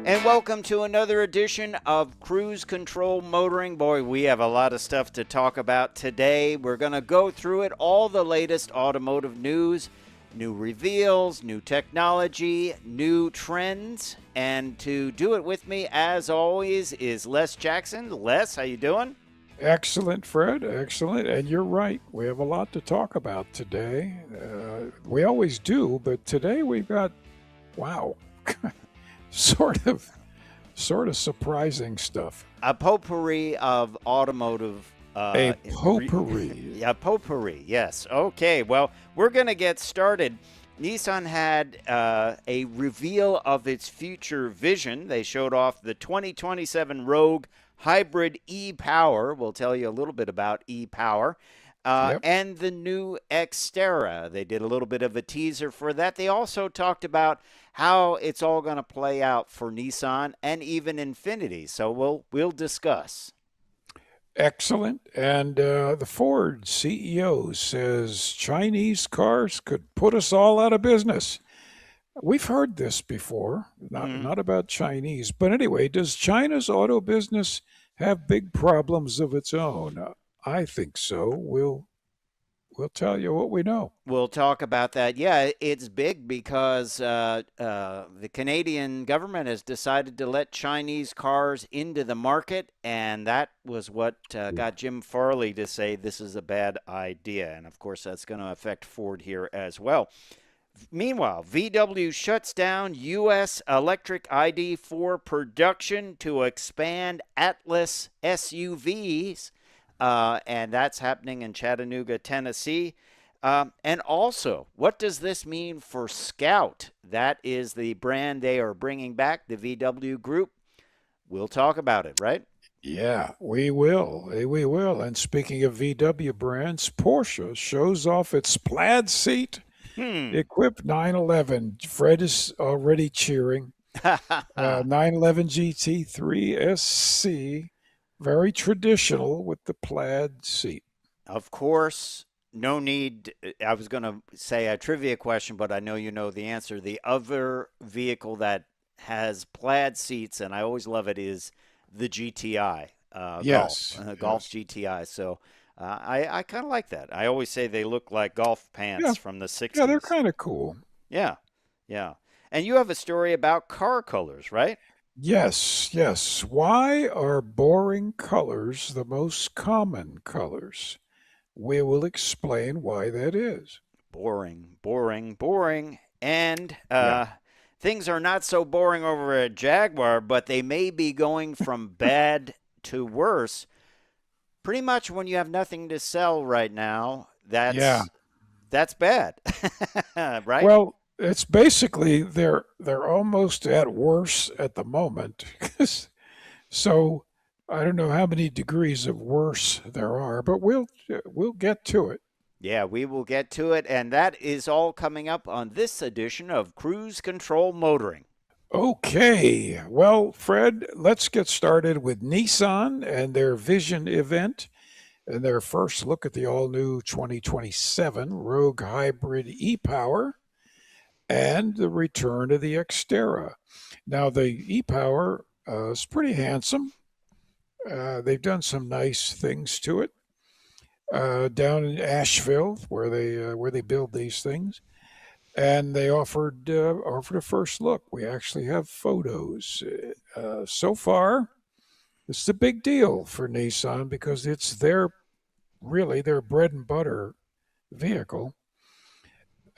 And welcome to another edition of Cruise Control Motoring. Boy, we have a lot of stuff to talk about today. We're going to go through it, all the latest automotive news, new reveals, new technology, new trends. And to do it with me, as always, is Les Jackson. Les, how you doing? Excellent, Fred. Excellent. And you're right. We have a lot to talk about today. We always do, but today we've got, wow, sort of surprising stuff. A potpourri of automotive. A potpourri. A potpourri, yes. Okay, well, we're going to get started. Nissan had a reveal of its future vision. They showed off the 2027 Rogue Hybrid e-Power. We'll tell you a little bit about e-Power. And the new Xterra. They did a little bit of a teaser for that. They also talked about how it's all going to play out for Nissan and even Infiniti. So we'll discuss. Excellent. And the Ford CEO says Chinese cars could put us all out of business. We've heard this before, not about Chinese. But anyway, does China's auto business have big problems of its own? I think so. We'll tell you what we know. We'll talk about that. Yeah, it's big because the Canadian government has decided to let Chinese cars into the market, and that was what got Jim Farley to say this is a bad idea. And, of course, that's going to affect Ford here as well. Meanwhile, VW shuts down U.S. electric ID4 production to expand Atlas SUVs. And that's happening in Chattanooga, Tennessee. And also, what does this mean for Scout? That is the brand they are bringing back, the VW group. We'll talk about it, right? Yeah, we will. We will. And speaking of VW brands, Porsche shows off its Plaid seat equipped 911. Fred is already cheering. 911 GT3 SC. Very traditional with the Plaid seat. Of course, no need. I was going to say a trivia question, but I know you know the answer. The other vehicle that has Plaid seats, and I always love it, is the GTI. Golf GTI. So I kind of like that. I always say they look like golf pants from the 60s. Yeah, they're kind of cool. Yeah. And you have a story about car colors, right? Yes. Why are boring colors the most common colors? We will explain why that is. Boring. And things are not so boring over at Jaguar, but they may be going from bad to worse. Pretty much when you have nothing to sell right now, that's bad, right? Well, it's basically they're almost at worse at the moment. So I don't know how many degrees of worse there are, but we'll get to it. Yeah, we will get to it, and that is all coming up on this edition of Cruise Control Motoring. Okay, well, Fred, let's get started with Nissan and their Vision event and their first look at the all-new 2027 Rogue Hybrid e-Power and the return of the Xterra. Now, the e-Power is pretty handsome. They've done some nice things to it down in Asheville, where they build these things, and they offered a first look. We actually have photos. So far, it's a big deal for Nissan because it's their bread and butter vehicle.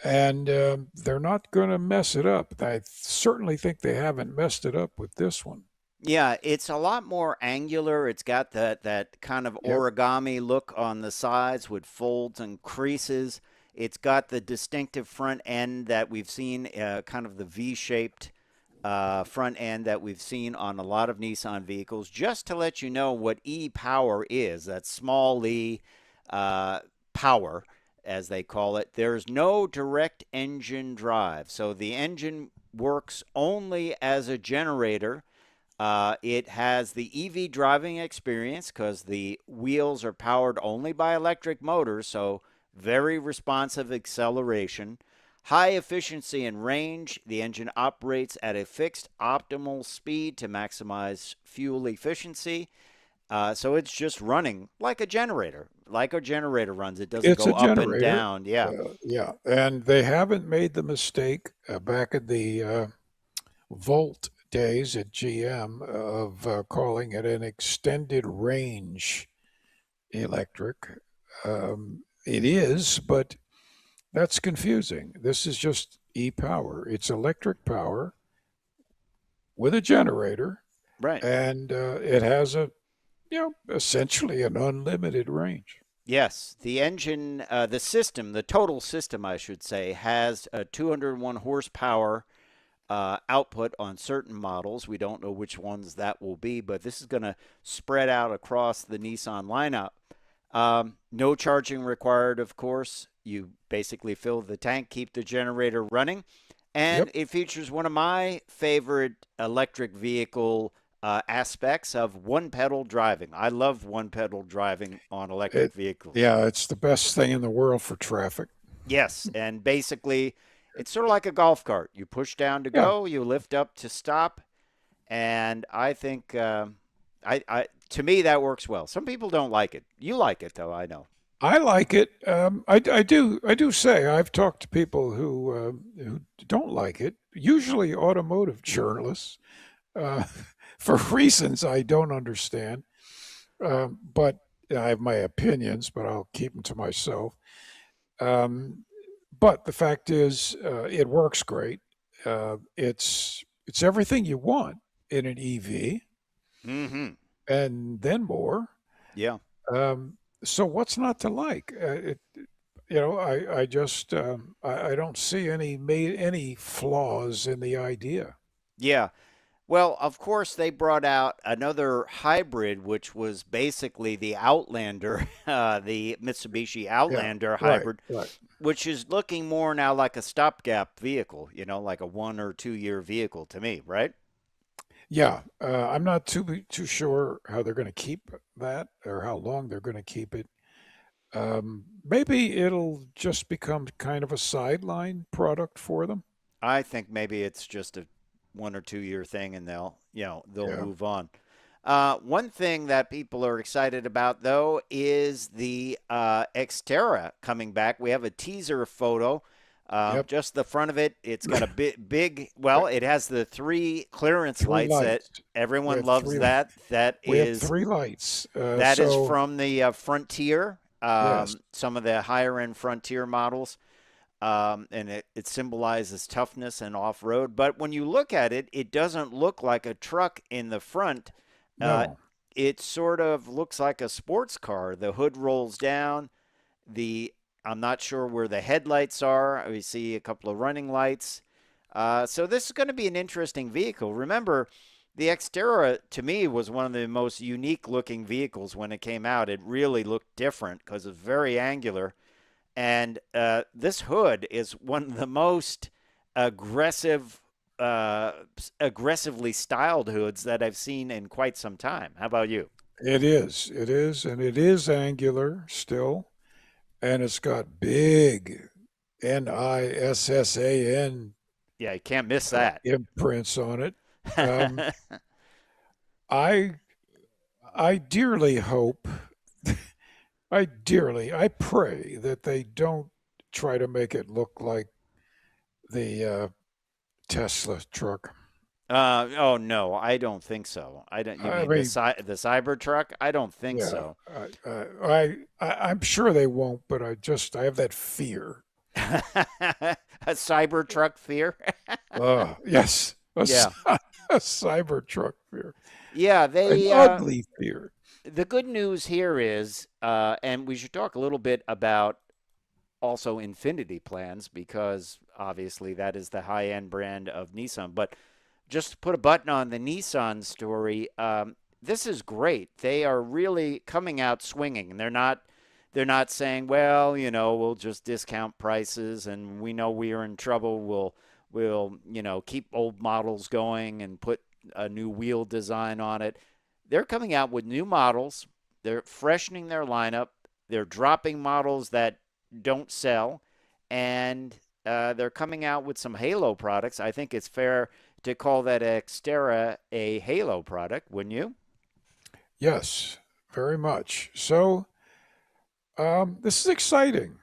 And they're not going to mess it up. I certainly think they haven't messed it up with this one. Yeah, it's a lot more angular. It's got that kind of origami look on the sides with folds and creases. It's got the distinctive front end that we've seen, kind of the V-shaped front end that we've seen on a lot of Nissan vehicles. Just to let you know what e-Power is, that small e power, as they call it. There's no direct engine drive. So the engine works only as a generator. It has the EV driving experience because the wheels are powered only by electric motors, so very responsive acceleration. High efficiency and range. The engine operates at a fixed optimal speed to maximize fuel efficiency. So it's just running like a generator runs. It doesn't It's go a up and generator. down. Yeah, Yeah, and they haven't made the mistake back in the Volt days at GM of calling it an extended range electric. It is, but that's confusing. This is just e-power. It's electric power with a generator, right. and it has essentially an unlimited range. Yes, the engine, the system, the total system, I should say, has a 201 horsepower output on certain models. We don't know which ones that will be, but this is going to spread out across the Nissan lineup. No charging required, of course. You basically fill the tank, keep the generator running, and Yep. it features one of my favorite electric vehicle aspects of one pedal driving. I love one pedal driving on electric It, vehicles. yeah, it's the best thing in the world for traffic. Yes, and basically, it's sort of like a golf cart. You push down to Yeah, go, you lift up to stop, and I think to me that works well. Some people don't like it. You like it though, I know. I like it. I do. I do say I've talked to people who don't like it. Usually, automotive journalists, uh, for reasons I don't understand. But I have my opinions, but I'll keep them to myself. Um, but the fact is, it works great. It's everything you want in an EV, Mm-hmm. and then more. Yeah. So what's not to like? I just I don't see any flaws in the idea. Yeah. Well, of course, they brought out another hybrid, which was basically the Outlander, the Mitsubishi Yeah, Outlander right, hybrid, right. which is looking more now like a stopgap vehicle, like a 1 or 2 year vehicle to me, right? Yeah, I'm not too sure how they're going to keep that or how long they're going to keep it. Maybe it'll just become kind of a sideline product for them. I think maybe it's just a 1 or 2 year thing, and they'll Yeah. move on. One thing that people are excited about, though, is the Xterra coming back. We have a teaser photo. Yep. Just the front of it. It's got a big. Well, it has the three clearance Three lights that lights. We everyone have loves. three. That We have is three lights. that is So from the Frontier. yes. Some of the higher end Frontier models. And it symbolizes toughness and off road. But when you look at it, it doesn't look like a truck in the front. Uh, No. it sort of looks like a sports car. The hood rolls down. The I'm not sure where the headlights are. We see a couple of running lights. So this is going to be an interesting vehicle. Remember, the Xterra to me was one of the most unique looking vehicles when it came out. It really looked different because it's very angular. And this hood is one of the most aggressive, uh, aggressively styled hoods that I've seen in quite some time. How about you? It is. It is, and it is angular still, and it's got big NISSAN Yeah, you can't miss that. imprints on it. Um, I I dearly hope, I pray that they don't try to make it look like the Tesla truck. Oh no, I don't think so. I don't. You I mean the mean, the Cybertruck? I don't think yeah, so. I'm sure they won't, but I have that fear. A Cybertruck fear? Yes, Yeah, a cyber truck fear, yeah. an They ugly fear. the good news here is, and we should talk a little bit about also Infiniti plans because obviously that is the high end brand of Nissan. But just to put a button on the Nissan story, this is great. They are really coming out swinging. They're not saying, well, we'll just discount prices and we know we are in trouble. We'll keep old models going and put a new wheel design on it. They're coming out with new models. They're freshening their lineup. They're dropping models that don't sell, and they're coming out with some Halo products. I think it's fair to call that Xterra a Halo product, wouldn't you? Yes, very much. So this is exciting.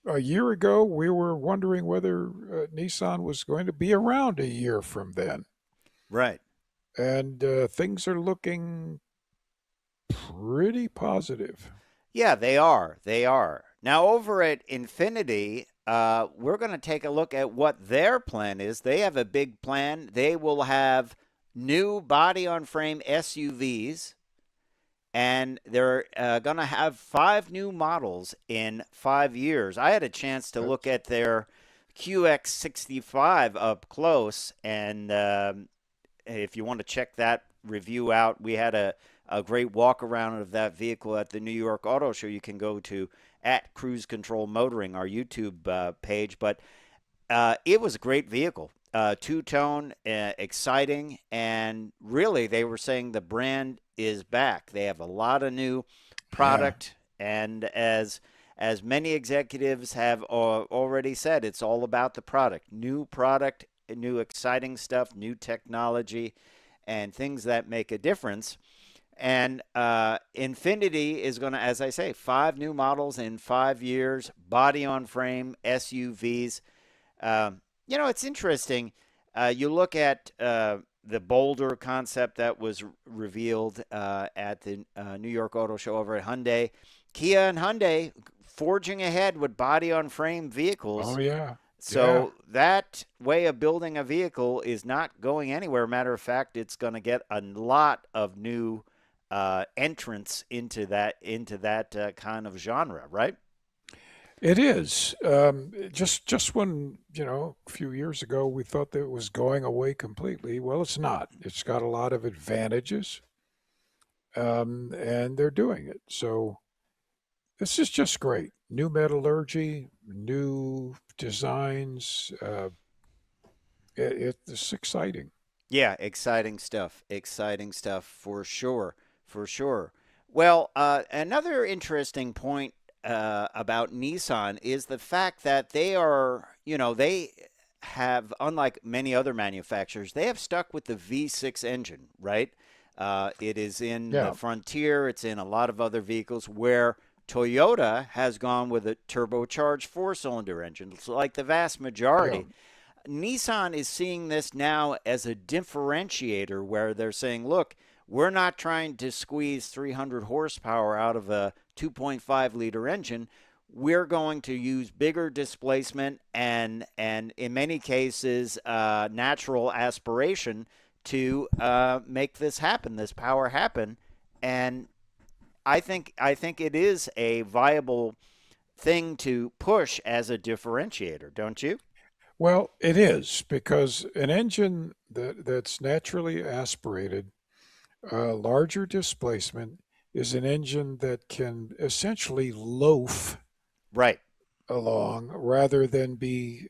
A year ago, we were wondering whether Nissan was going to be around a year from then. Right. And things are looking pretty positive. Yeah, they are. They are. Now, over at Infiniti, we're going to take a look at what their plan is. They have a big plan. They will have new body on frame SUVs, and they're going to have 5 new models in 5 years. I had a chance to look at their QX65 up close, and if you want to check that review out, we had a great walk around of that vehicle at the New York Auto Show. You can go to at Cruise Control Motoring, our YouTube page. But it was a great vehicle, two-tone, exciting, and really they were saying the brand is back. They have a lot of new Yeah. product, and as many executives have already said, it's all about the product, new exciting stuff, new technology, and things that make a difference. And Infiniti is going to, as I say, 5 new models in 5 years, body on frame, SUVs. It's interesting. You look at the Boulder concept that was revealed at the New York Auto Show over at Hyundai. Kia and Hyundai forging ahead with body on frame Oh, vehicles. yeah. Yeah. So that way of building a vehicle is not going anywhere. Matter of fact, it's going to get a lot of new entrance into that kind of genre, right? It is. Just when, a few years ago we thought that it was going away completely. Well, it's not. It's got a lot of advantages, and they're doing it. So this is just great. New metallurgy, new designs. It's exciting. Yeah, exciting stuff. Exciting stuff for sure. For sure. Well, another interesting point about Nissan is the fact that they have, unlike many other manufacturers, they have stuck with the V6 engine, right? It is in the Yeah. Frontier, it's in a lot of other vehicles where Toyota has gone with a turbocharged four-cylinder engine. It's like the vast Yeah. majority. Nissan is seeing this now as a differentiator where they're saying, look, we're not trying to squeeze 300 horsepower out of a 2.5-liter engine. We're going to use bigger displacement and in many cases, natural aspiration to make this happen, this power happen. And I think it is a viable thing to push as a differentiator, don't you? Well, it is because an engine that's naturally aspirated, larger displacement, is an engine that can essentially loaf Right. along rather than be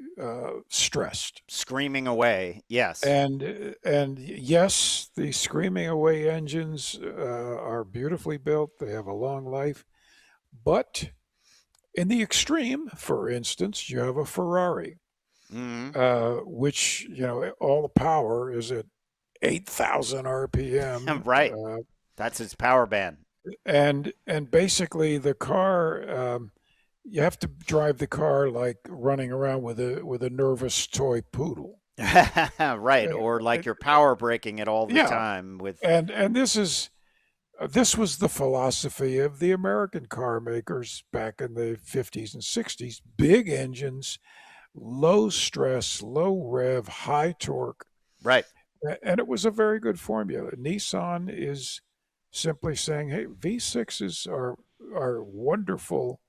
stressed. Screaming away. Yes. And yes, the screaming away engines are beautifully built. They have a long life, but in the extreme, for instance, you have a Ferrari, Hmm. which all the power is at 8,000 RPM, Right. That's its power band. and basically the car. You have to drive the car like running around with a nervous toy poodle. Right. Uh, Or like it- you're power braking it all the yeah, time with. and this was the philosophy of the American car makers back in the 50s and 60s. Big engines, low stress, low rev, high torque, Right. and it was a very good formula. Nissan is simply saying, "Hey, V6s are wonderful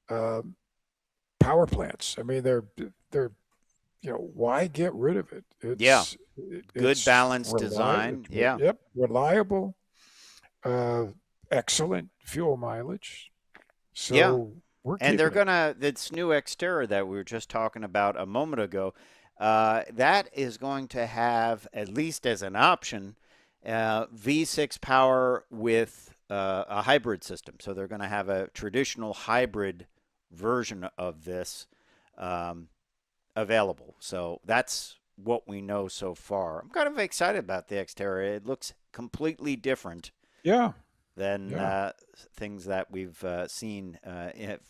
um, power plants. I mean, they're why get rid of it? Yeah. Good It's balanced design. Yeah. yep, reliable, uh, excellent fuel mileage. Yeah. So we're And they're keeping it. going to, this new Xterra that we were just talking about a moment ago, that is going to have, at least as an option, V6 power with a hybrid system. So they're going to have a traditional hybrid version of this. um, available. So that's what we know so far. I'm kind of excited about the Xterra. It looks completely different Yeah, than yeah, things that we've seen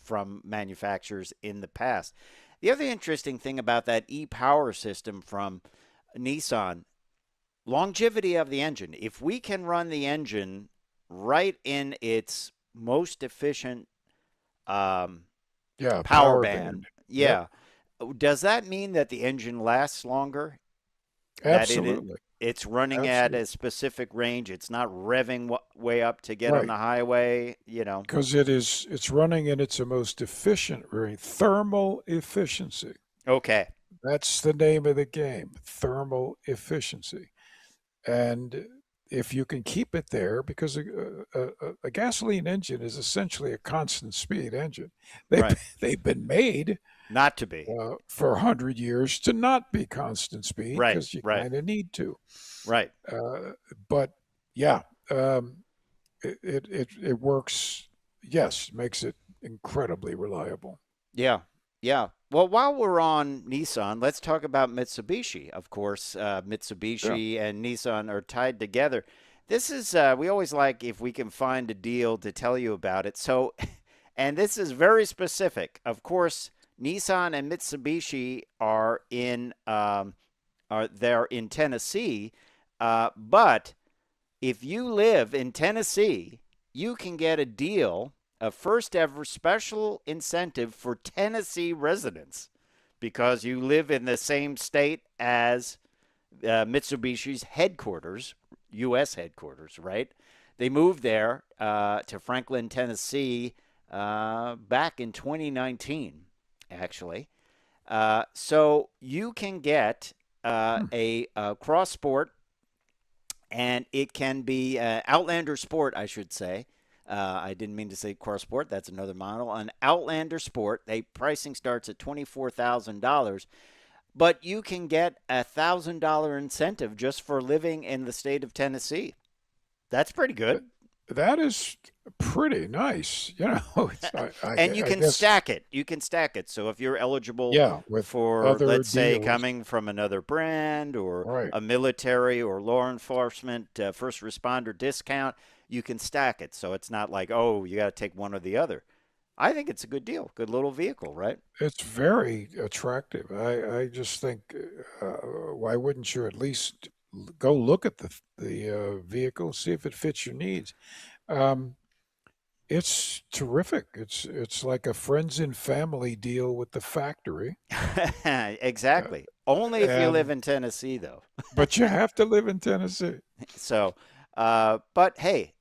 from manufacturers in the past. The other interesting thing about that e-power system from Nissan, longevity of the engine. If we can run the engine right in its most efficient um, yeah. power Power band, band. Yep, yeah, does that mean that the engine lasts longer? That absolutely, it's running at a absolutely. specific range. It's not revving way up to get on Right, the highway. You know. because it's running in its most efficient range. Thermal efficiency. Okay. That's the name of the game. Thermal efficiency. And if you can keep it there, because a gasoline engine is essentially a constant speed engine, they've Right. they've been made Not to be. for 100 years to not be constant speed Right. because you Right. kind of need to. Right. Uh, but yeah, um, it works. Yes, makes it incredibly reliable. Yeah. Yeah. Well, while we're on Nissan, let's talk about Mitsubishi. Of course, Yeah. Mitsubishi and Nissan are tied together. This is, we always like if we can find a deal to tell you about it. So, and this is very specific. Of course, Nissan and Mitsubishi they're in Tennessee, but if you live in Tennessee, you can get a deal, a first ever special incentive for Tennessee residents because you live in the same state as Mitsubishi's headquarters, U.S. headquarters, right? They moved there to Franklin, Tennessee back in 2019, actually. So you can get Hmm. a cross sport, and it can be Outlander Sport, I should say. I didn't mean to say Cross Sport. That's another model. An Outlander Sport. They pricing starts at $24,000, but you can get $1,000 incentive just for living in the state of Tennessee. That's pretty good. That is pretty nice. And you I can guess, stack it. You can stack it. So if you're eligible yeah, with for, other let's say, deals. coming from another brand or Right. a military or law enforcement first responder discount, you can stack it. So it's not like, oh, you got to take one or the other. I think it's a good deal. Good little vehicle, right? It's very attractive. I just think, why wouldn't you at least go look at the vehicle, see if it fits your needs? Um, it's terrific. It's like a friends and family deal with the factory, uh, Exactly. Only if you live and in Tennessee, though. but you have to live in Tennessee. So, but hey,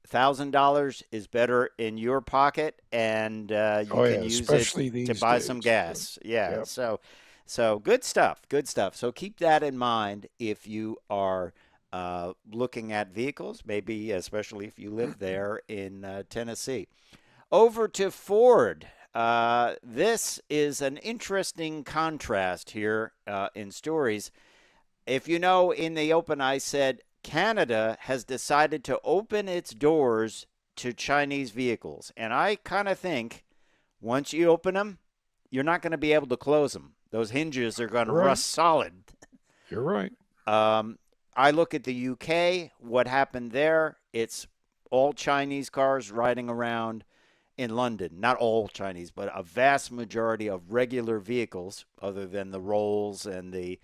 $1,000 is better in your pocket, and you Oh can yeah, use it especially to these buy some days. Yeah, gas. Yeah. yeah. So good stuff. Good stuff. So keep that in mind if you are looking at vehicles, maybe especially if you live there in Tennessee. Over to Ford. This is an interesting contrast here in stories. If you know, in the open, I said Canada has decided to open its doors to Chinese vehicles. And I kind of think once you open them, you're not going to be able to close them. Those hinges are going to You're right. rust solid. You're right. Um, I look at the UK, what happened there. It's all Chinese cars riding around in London. Not all Chinese, but a vast majority of regular vehicles, other than the Rolls and the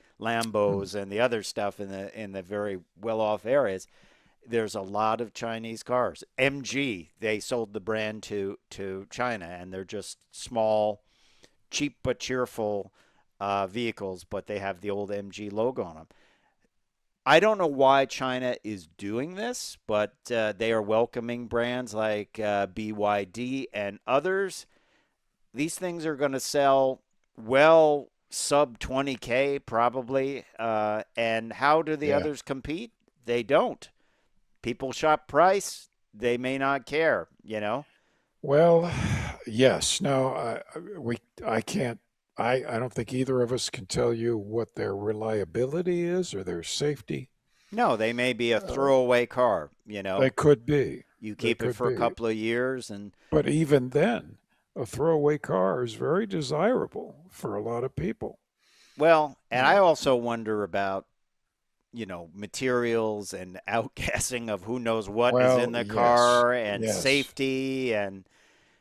Hmm. Lambos and the other stuff in the very well off areas. There's a lot of Chinese cars. MG, they sold the brand to China, and they're just small, cheap but cheerful vehicles, but they have the old MG logo on them. I don't know why China is doing this, but they are welcoming brands like BYD and others. These things are going to sell well sub 20K probably. And how do the Yeah. others compete? They don't. People shop price. They may not care, you know? Well, yes. Now, I can't, I don't think either of us can tell you what their reliability is or their safety. No, they may be a Uh, throwaway car, they could be. You They keep it could for a be. couple of years and But even then, a throwaway car is very desirable for a lot of people. Well, You and I know, also wonder about, materials and outgassing of who knows what is in well, the yes, car and yes, safety. And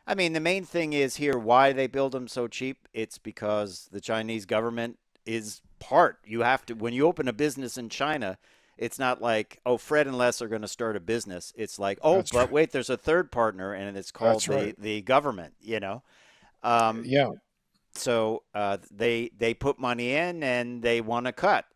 I mean, the main thing is here why they build them so cheap. It's because the Chinese government is part. You have to, when you open a business in China, it's not like, oh, Fred and Les are going to start a business. It's like, oh, that's but wait, there's a third partner, and it's called that's right. the government. Um, Yeah. so they put money in and they want to cut.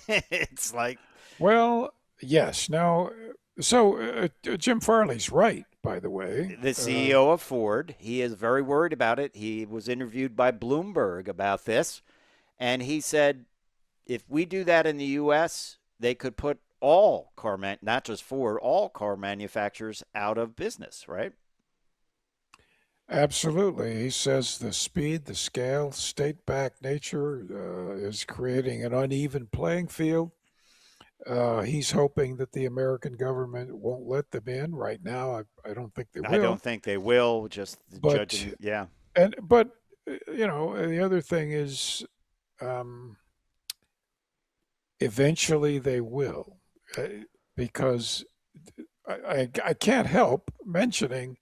It's like Well, yes. Now, so Jim Farley's right, by the way. the CEO of Ford. He is very worried about it. He was interviewed by Bloomberg about this, and he said if we do that in the U.S., they could put all not just Ford, all car manufacturers out of business, right? Absolutely. He says the speed, the scale, state backed nature is creating an uneven playing field. He's hoping that the American government won't let them in. Right now, I don't think they I don't will. think they will. Just But, judging, yeah, but the other thing is um, eventually they will. Because I can't help mentioning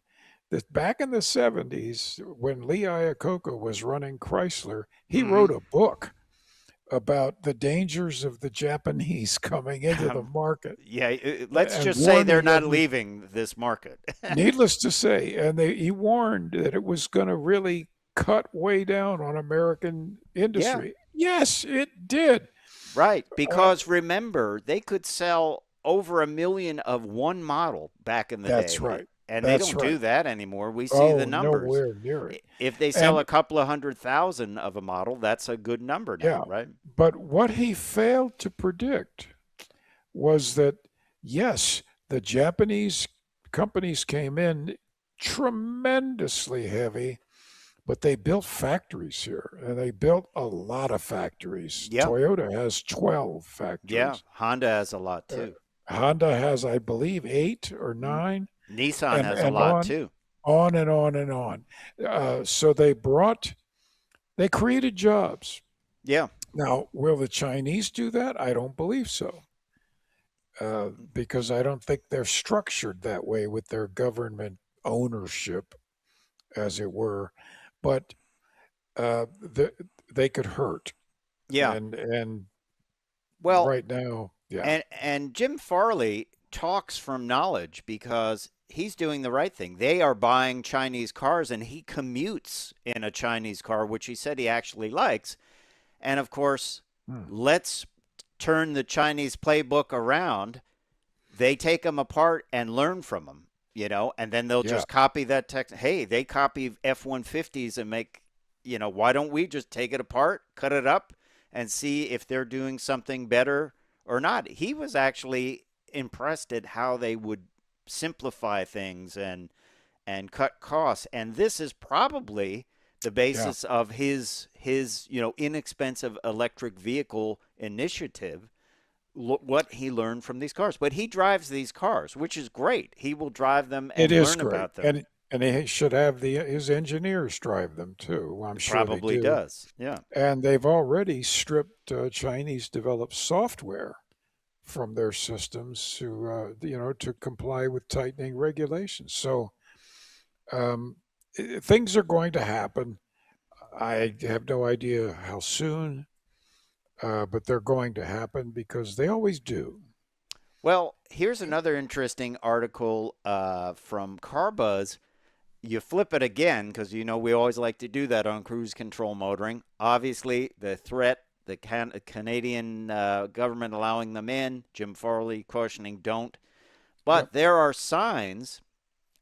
that back in the 70s, when Lee Iacocca was running Chrysler, he hmm wrote a book about the dangers of the Japanese coming into the market yeah. Let's and just say they're warning not them, leaving this market. needless to say, he warned that it was going to really cut way down on American Yeah, industry. Yes, it did. right. Uh, Because remember, they could sell over 1 million of one model back in the that's day, right. and they That's don't do right. that anymore. We see the Oh, numbers. nowhere near it. If they sell And a couple of 100,000 of a model, that's a good number now, yeah, right? but what he failed to predict was that, yes, the Japanese companies came in tremendously heavy, but they built factories here and they built a lot of factories. Yeah, Toyota has 12 yeah. factories. Honda has a lot Uh, too. Honda has, I believe, 8 or 9, Nissan and has a lot too. on and on and on. So they created jobs. Yeah. Now, will the Chinese do that? I don't believe so. Because I don't think they're structured that way with their government ownership, as it were. But they could hurt, Yeah. and Well, right now, yeah, and Jim Farley talks from knowledge because he's doing the right thing. They are buying Chinese cars and he commutes in a Chinese car, which he said he actually likes. And of course, hmm, let's turn the Chinese playbook around. They take them apart and learn from them, and then they'll yeah, just copy that text. Hey, they copy F-150s and make, why don't we just take it apart, cut it up, and see if they're doing something better or not? He was actually impressed at how they would simplify things and cut costs. And this is probably the yeah. basis of his inexpensive electric vehicle initiative. What he learned from these cars, but he drives these cars, which is great. He will drive them It and is learn great, about them. and he should have his engineers drive them too. Well, I'm It sure they probably do, does. Yeah. and they've already stripped Chinese developed software from their systems to comply with tightening regulations. So um, things are going to happen. I have no idea how soon, but they're going to happen because they always do. Well, here's another interesting article from CarBuzz. You flip it again because we always like to do that on Cruise Control Motoring. Obviously, the threat, the Canadian government allowing them in, Jim Farley cautioning don't. Yep. But there are signs,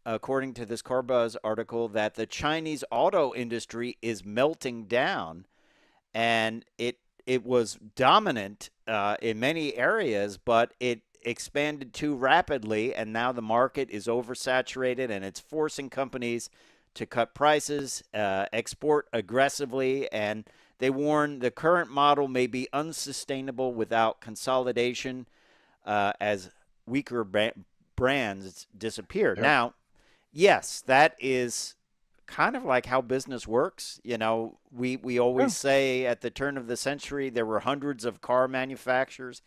according to this CarBuzz article, that the Chinese auto industry is melting down, and it was dominant in many areas, but it expanded too rapidly, and now the market is oversaturated, and it's forcing companies to cut prices, export aggressively, and they warn the current model may be unsustainable without consolidation as weaker brands disappear. Yep. Now, yes, that is kind of like how business works. You know, we Yeah, always say at the turn of the century there were hundreds of car manufacturers.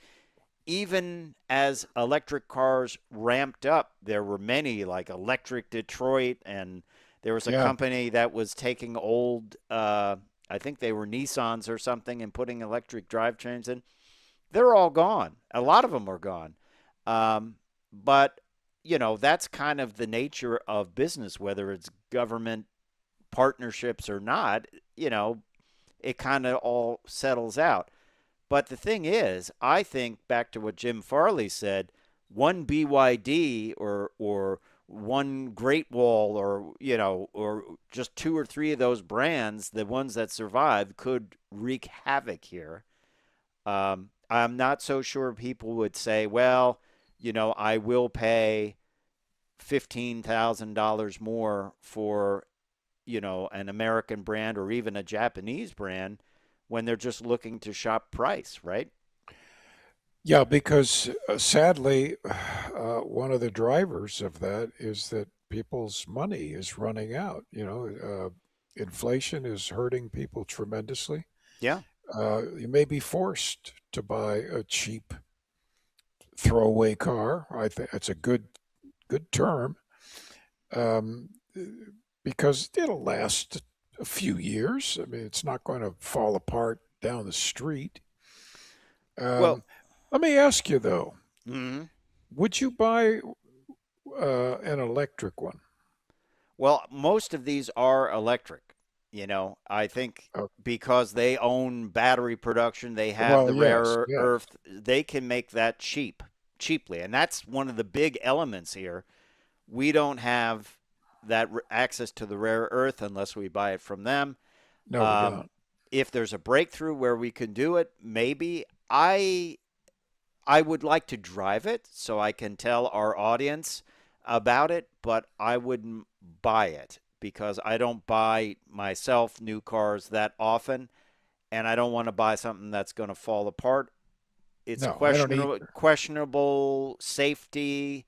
Even as electric cars ramped up, there were many like Electric Detroit, and there was a yeah, company that was taking old, I think they were Nissans or something, and putting electric drivetrains in. They're all gone. A lot of them are gone. But, you know, that's kind of the nature of business, whether it's government partnerships or not, you know, it kind of all settles out. But the thing is, I think back to what Jim Farley said, one BYD or one Great Wall or you know or just two or three of those brands, the ones that survive, could wreak havoc here. I'm not so sure people would say, well, you know, I will pay $15,000 more for you know an American brand or even a Japanese brand when they're just looking to shop price, right? yeah. Because sadly, one of the drivers of that is that people's money is running out. Inflation is hurting people tremendously. Yeah. You may be forced to buy a cheap throwaway car. I think that's a good term, um, because it'll last a few years. I mean, it's not going to fall apart down the street. Well, Um, Let me ask you though, mhm. would you buy an electric one? Well, most of these are electric. You know, I think Uh, because they own battery production, they have well, the yes, rare yes. earth, they can make that cheaply. And that's one of the big elements here. We don't have that access to the rare earth unless we buy it from them. No, we Um, don't. if there's a breakthrough where we can do it, maybe I would like to drive it so I can tell our audience about it, but I wouldn't buy it because I don't buy myself new cars that often, and I don't want to buy something that's going to fall apart. It's No, I don't either. questionable safety.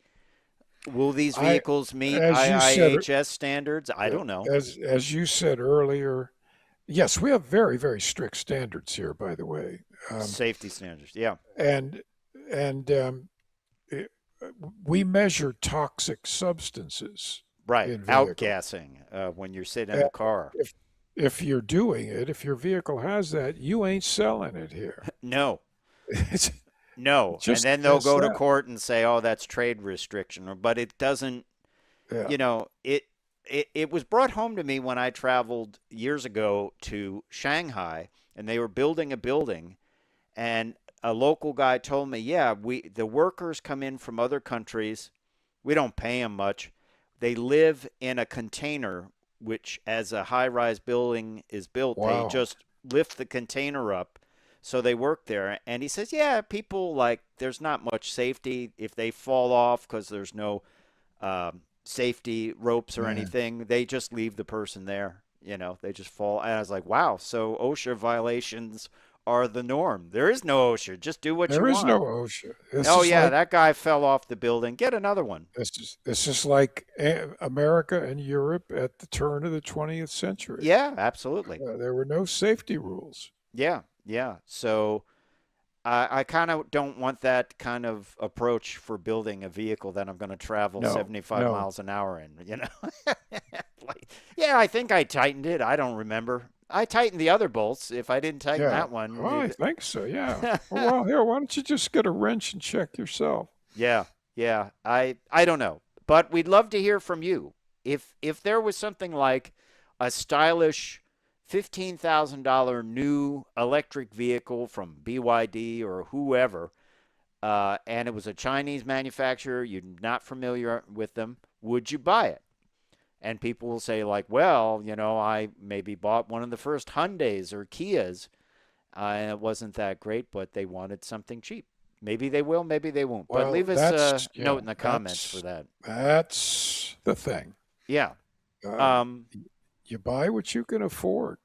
Will these I, vehicles meet as you said, IIHS standards? I don't know. as you said earlier, yes, we have very, very strict standards here, by the way. Um, Safety standards, yeah, and and it, we measure toxic substances right. in vehicles. Outgassing when you're sitting in And the car. if you're doing it, if your vehicle has that, you ain't selling it here. No, It's no, and just then they'll as go to that. court and say, "Oh, that's trade restriction," but it doesn't. Yeah. You know, it was brought home to me when I traveled years ago to Shanghai, and they were building a building, and a local guy told me, "Yeah, the workers come in from other countries. We don't pay them much. They live in a container, which, as a high-rise building is built, they Wow. just lift the container up." So they work there. And he says, yeah, people like, there's not much safety if they fall off because there's no safety ropes or Man. anything. They just leave the person there. You know, they just fall. And I was like, wow, so OSHA violations are the norm. There is no OSHA. Just do what you There is want. no OSHA. This Oh, is yeah, like that guy fell off the building. Get another one. this is like America and Europe at the turn of the 20th century. Yeah, absolutely. There were no safety rules. Yeah, yeah. So I kind of don't want that kind of approach for building a vehicle that I'm going to travel No, 75 no. miles an hour in, you know? Like, yeah, I think I tightened it. I don't remember. I tightened the other bolts. If I didn't tighten Yeah. that one, Oh, I think so. Yeah. Well, here, why don't you just get a wrench and check yourself? yeah, yeah. I don't know. But we'd love to hear from you. If there was something like a stylish $15,000 new electric vehicle from BYD or whoever, and it was a Chinese manufacturer, you're not familiar with them, would you buy it? And people will say, like, well, you know, I maybe bought one of the first Hyundais or Kias, and it wasn't that great, but they wanted something cheap. Maybe they will, maybe they won't. But Well, leave us a note in the comments for that. that's the thing. Yeah. Um, Um, you buy what you can afford.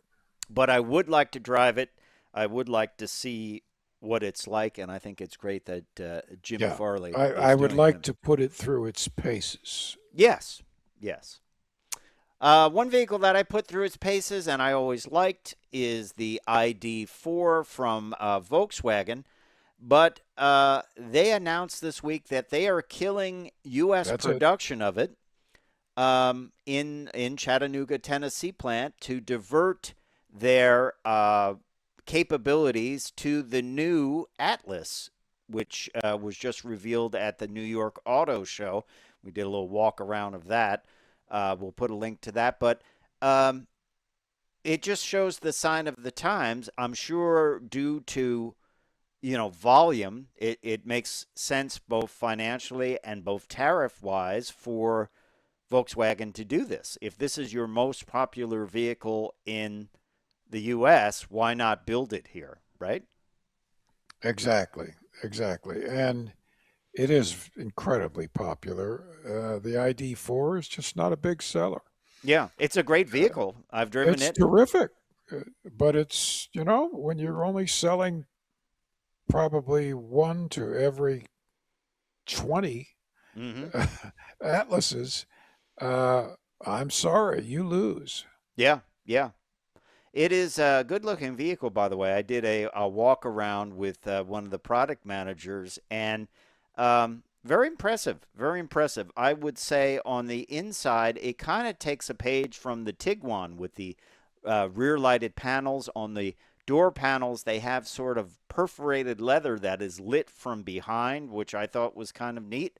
but I would like to drive it. I would like to see what it's like, and I think it's great that Jim Yeah. Farley I is would doing like it. to put it through its paces. Yes, yes. One vehicle that I put through its paces and I always liked is the ID4 from Volkswagen. But they announced this week that they are killing U.S. That's it. production of it in Chattanooga, Tennessee plant to divert their capabilities to the new Atlas, which was just revealed at the New York Auto Show. We did a little walk around of that. We'll put a link to that, but um, it just shows the sign of the times. I'm sure due to volume, it makes sense both financially and both tariff wise for Volkswagen to do this. If this is your most popular vehicle in the US, why not build it here, right? Exactly, exactly. And it is incredibly popular. The ID4 is just not a big seller. Yeah, it's a great vehicle. I've driven It's it. terrific, but it's, when you're only selling probably one to every 20 Hmm. Atlases, uh, I'm sorry, you lose. Yeah, yeah. It is a good looking vehicle, by the way. I did a walk around with one of the product managers, and very impressive. Very impressive. I would say on the inside, it kind of takes a page from the Tiguan with the rear lighted panels. On the door panels, they have sort of perforated leather that is lit from behind, which I thought was kind of neat.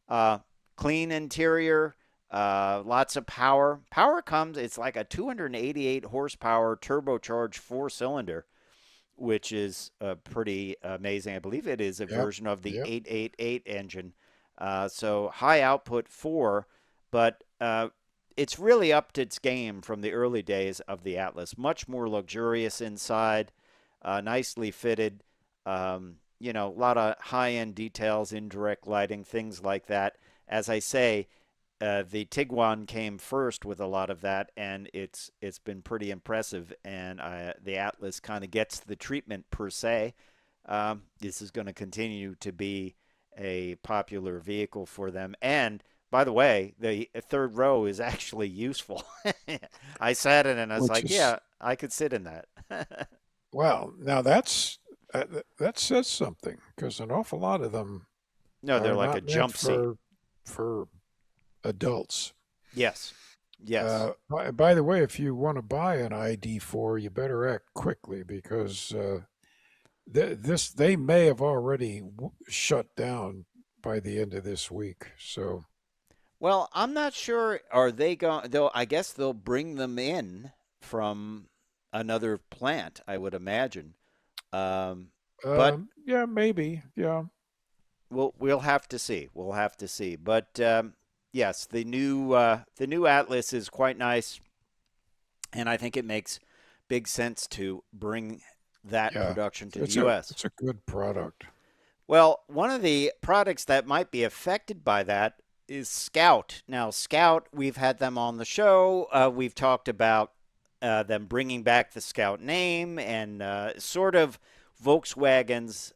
Uh, Clean interior, lots of power. Power comes, it's like a 288 horsepower turbocharged four cylinder, which is pretty amazing. I believe it is a Yep, version of the yep. 888 engine. So high output four, but it's really upped its game from the early days of the Atlas. Much more luxurious inside, nicely fitted. A lot of high-end details, indirect lighting, things like that. As I say, the Tiguan came first with a lot of that, and it's been pretty impressive. And the Atlas kind of gets the treatment per se. This is going to continue to be a popular vehicle for them. And by the way, the third row is actually useful. I sat in it and I was Which like, is, yeah, I could sit in that. well, now that says something because an awful lot of them No, they're are like a not meant jump seat. for adults. Yes, yes. By the way, if you want to buy an ID4, you better act quickly because this they may have already shut down by the end of this week. So, Well, I'm not sure. Are they going? They'll. I guess they'll bring them in from another plant. I would imagine. But yeah, maybe, yeah, we'll have to see. We'll have to see. But yes, the new Atlas is quite nice, and I think it makes big sense to bring that yeah. production to the It's a U.S. it's a good product. Well, one of the products that might be affected by that is Scout. Now, Scout, we've had them on the show. We've talked about them bringing back the Scout name and sort of Volkswagen's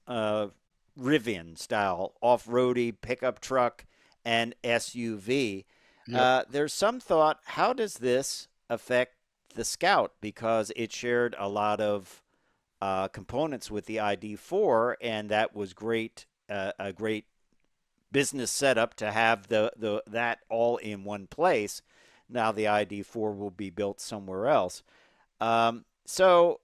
Rivian style off roady pickup truck and SUV. Yep. There's some thought, how does this affect the Scout? Because it shared a lot of components with the ID4, and that was great, a great business setup to have the that all in one place. Now the ID4 will be built somewhere else. So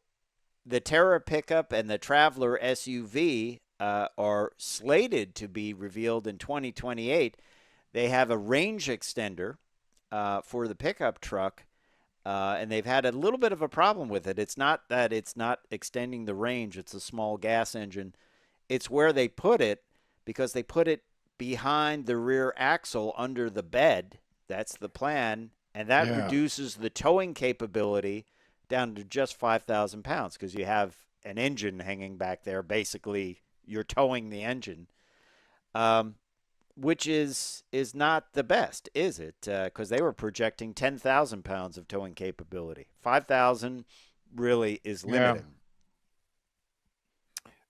the Terra pickup and the Traveler SUV are slated to be revealed in 2028. They have a range extender for the pickup truck, and they've had a little bit of a problem with it. It's not that it's not extending the range, it's a small gas engine. It's where they put it because they put it behind the rear axle under the bed. That's the plan. And that Yeah. reduces the towing capability down to just 5,000 pounds because you have an engine hanging back there. Basically, you're towing the engine. Um, which is not the best, is it? Because they were projecting 10,000 pounds of towing capability. 5,000 really is Yeah. limited.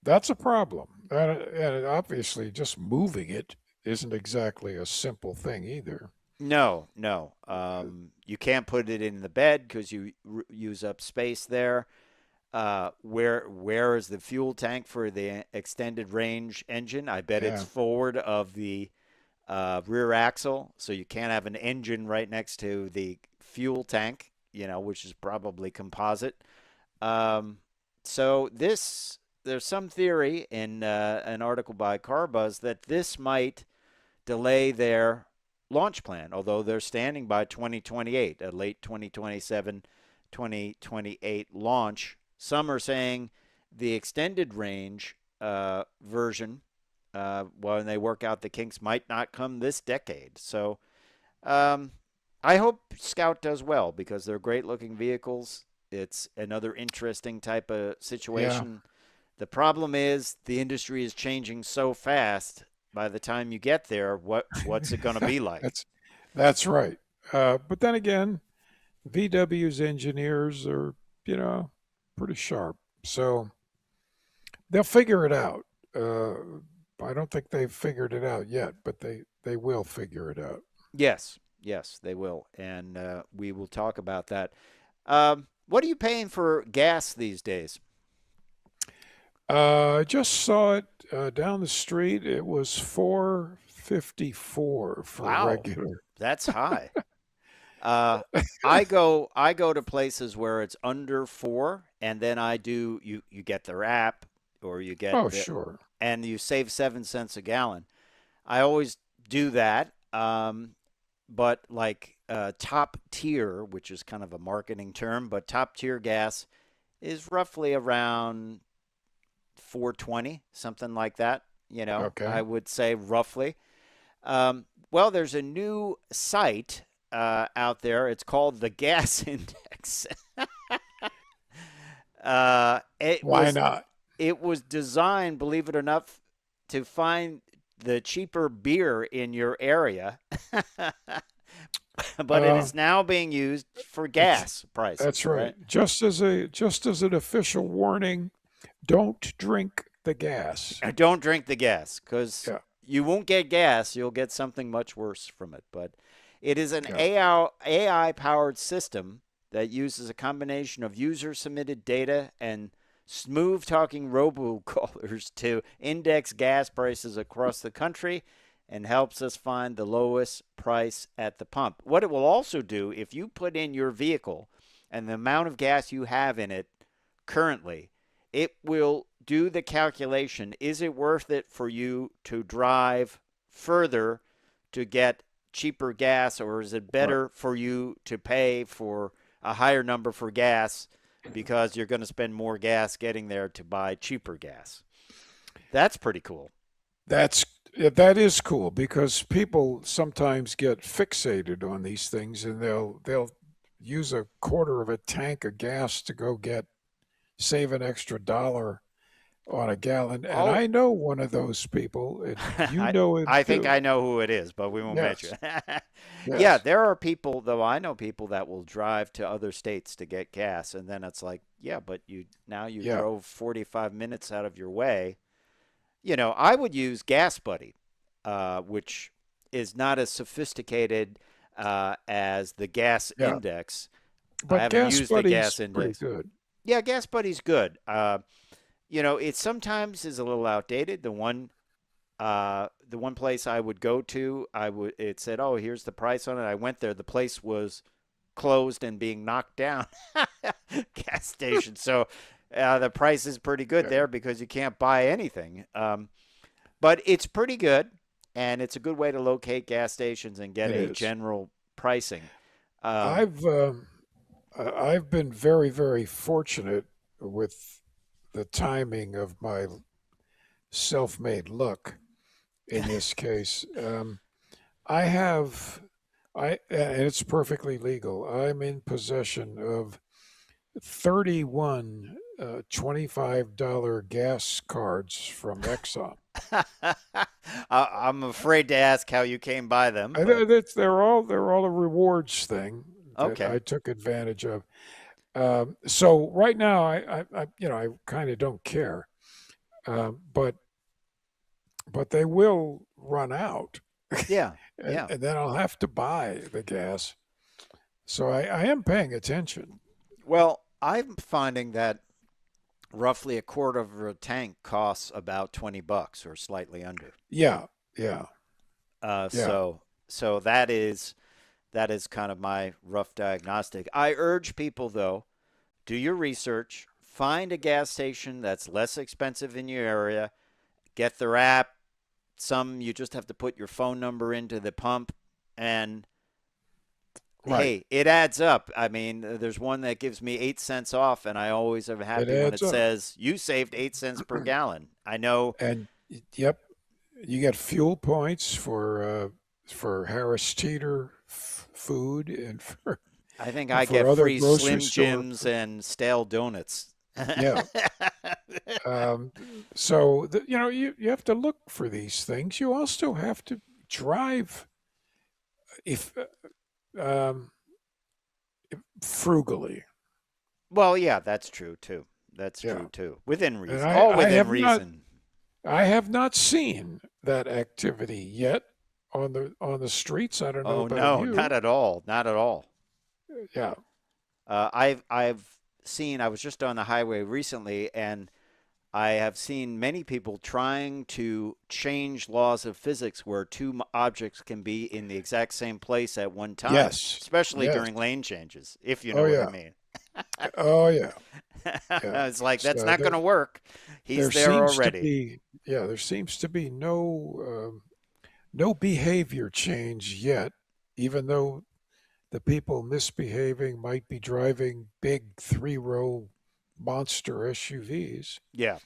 That's a problem. And obviously, just moving it isn't exactly a simple thing either. No, no. You can't put it in the bed because you use up space there. Where is the fuel tank for the extended range engine? I bet it's Yeah. forward of the rear axle, so you can't have an engine right next to the fuel tank, which is probably composite. Um, so there's some theory in an article by CarBuzz that this might delay their launch plan, although they're standing by 2028, a late 2027, 2028 launch. Some are saying the extended range version, when they work out the kinks, might not come this decade. So um, I hope Scout does well because they're great looking vehicles. It's another interesting type of Yeah. situation. The problem is the industry is changing so fast. By the time you get there, what's it going to be like? that's that's right. But then again, VW's engineers are, you know, pretty sharp. So they'll figure it out. Uh, I don't think they've figured it out yet, but they will figure it out. Yes, yes, they will, and we will talk about that. What are you paying for gas these days? I just saw it down the street. It was 4.54 for Wow, regular. that's high. Uh, I go to places where it's under 4, and then I do you get their app or you get Oh, the sure. and you save 7 cents a gallon. I always do that. But like top tier, which is kind of a marketing term, but top tier gas is roughly around 420, something like that. I Okay. would say roughly. Well, there's a new site out there. It's called the Gas Index. It Why was not? it was designed, believe it or not, to find the cheaper beer in your area, but it Uh, is now being used for it's gas prices, that's right. right? Just as an official warning, don't drink the gas. Don't drink the gas because Yeah. you won't get gas. You'll get something much worse from it. But it is an Yeah. AI powered system that uses a combination of user submitted data and smooth talking robocallers to index gas prices across the country and helps us find the lowest price at the pump. What it will also do, if you put in your vehicle and the amount of gas you have in it currently, it will do the calculation. Is it worth it for you to drive further to get cheaper gas, or is it Right. better for you to pay for a higher number for gas because you're going to spend more gas getting there to buy cheaper gas? That's pretty cool. That is cool because people sometimes get fixated on these things and they'll use a quarter of a tank of gas to go get save an extra dollar on a gallon. And Oh, I know one of those people, and you I know him I think I too. know who it is, but we won't mention Yes, it. Yeah, yes, there are people though. I know people that will drive to other states to get gas, and then it's like, yeah, but you yeah, drove 45 minutes out of your way. I would use Gas Buddy, which is not as sophisticated as the gas yeah. index. I But haven't Gas used the Buddy's gas pretty index. good. Yeah, Gas Buddy's good. It sometimes is a little outdated. The one place I would go to, it said, "Oh, here's the price on it." I went there. The place was closed and being knocked down. Gas station. So the price is pretty good Yeah, there because you can't buy anything. But it's pretty good, and it's a good way to locate gas stations and get it a is. general pricing. Um, I've been very, very fortunate with the timing of my self-made luck in this case. I have, and it's perfectly legal. I'm in possession of 31 $25 gas cards from Exxon. I'm afraid to ask how you came by them, but They're all a rewards thing that okay. I took advantage of. So right now, I kind of don't care, but they will run out, Yeah, and, yeah. and then I'll have to buy the gas. So I am paying attention. Well, I'm finding that roughly a quarter of a tank costs about $20 or slightly under. Yeah, yeah, Uh, yeah. so so that is kind of my rough diagnostic. I urge people though, do your research, find a gas station that's less expensive in your area, get their app. Some you just have to put your phone number into the pump and Right. hey, it adds up. I mean, there's one that gives me 8 cents off, and I always am It happy when adds it up. says you saved 8 cents per gallon. I know. And yep, you get fuel points for Harris Teeter food and I think I for get other free grocery Slim store. Jims and stale donuts. Yeah. Um, so you have to look for these things. You also have to drive if um, frugally. Well, yeah, that's true too. That's Yeah. true too. Within And reason, all within reason. I have not seen that activity yet on the streets. I don't know Oh about no, you. not at all. Not at all. Yeah. I've seen. I was just on the highway recently, and I have seen many people trying to change laws of physics where two objects can be in the exact same place at one time, Yes. especially Yes. during lane changes, if you Oh know what I yeah. mean. Oh yeah. Yeah. It's like that's So not going to work. He's there there seems to already. be there seems to be no behavior change yet, even though the people misbehaving might be driving big 3-row monster SUVs. Yeah,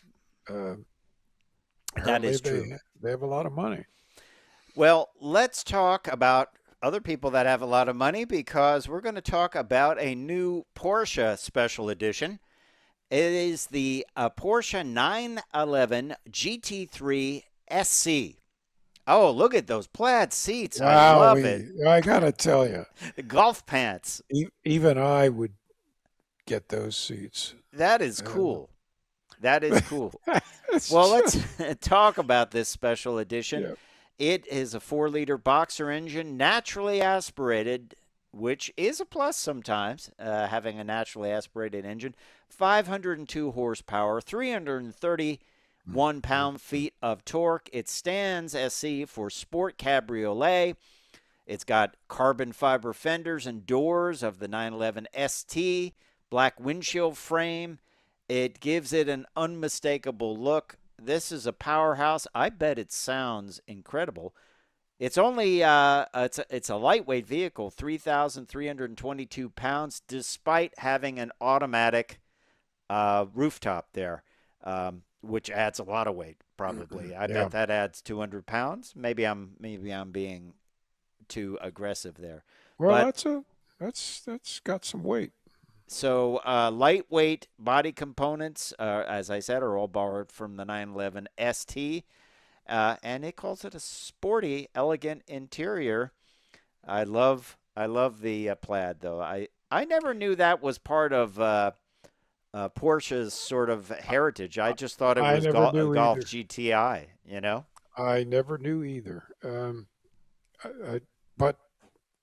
Uh, that apparently is true. they have a lot of money. Well, let's talk about other people that have a lot of money because we're going to talk about a new Porsche special edition. It is the Porsche 911 GT3 SC. Oh, look at those plaid seats. I Wow, love it. I gotta tell you, The golf pants. even I would get those seats. That is Uh, cool. That is cool. it's Well, let's just talk about this special edition. yeah, It is a 4-liter boxer engine, naturally aspirated, which is a plus sometimes, having a naturally aspirated engine. 502 horsepower, 331 pound-feet of torque. It stands SC for Sport Cabriolet. It's got carbon fiber fenders and doors of the 911 ST, black windshield frame. It gives it an unmistakable look. This is a powerhouse. I bet it sounds incredible. It's only it's a lightweight vehicle, 3,322 pounds, despite having an automatic rooftop there, which adds a lot of weight. Probably, I yeah. bet that adds 200 pounds. Maybe I'm being too aggressive there, Well, but that's got some weight. so lightweight body components, as I said, are all borrowed from the 911 ST, and it calls it a sporty, elegant interior. I love the Plaid though. I never knew that was part of Porsche's sort of heritage. I just thought it I was never a knew Golf either. GTI. You know? I never knew either. But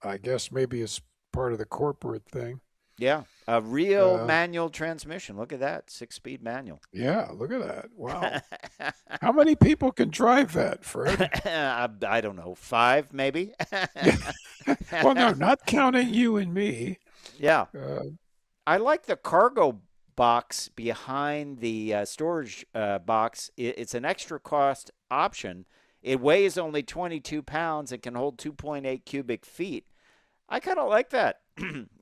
I guess maybe it's part of the corporate thing. Yeah, a real Uh, manual transmission. Look at that, 6-speed manual. yeah, look at that. Wow. How many people can drive that, Fred? I don't know, 5 maybe. Yeah. Well, no, not counting you and me. Yeah, Uh, I like the cargo box behind the storage box. It's an extra cost option. It weighs only 22 pounds. It can hold 2.8 cubic feet. I kind of like that.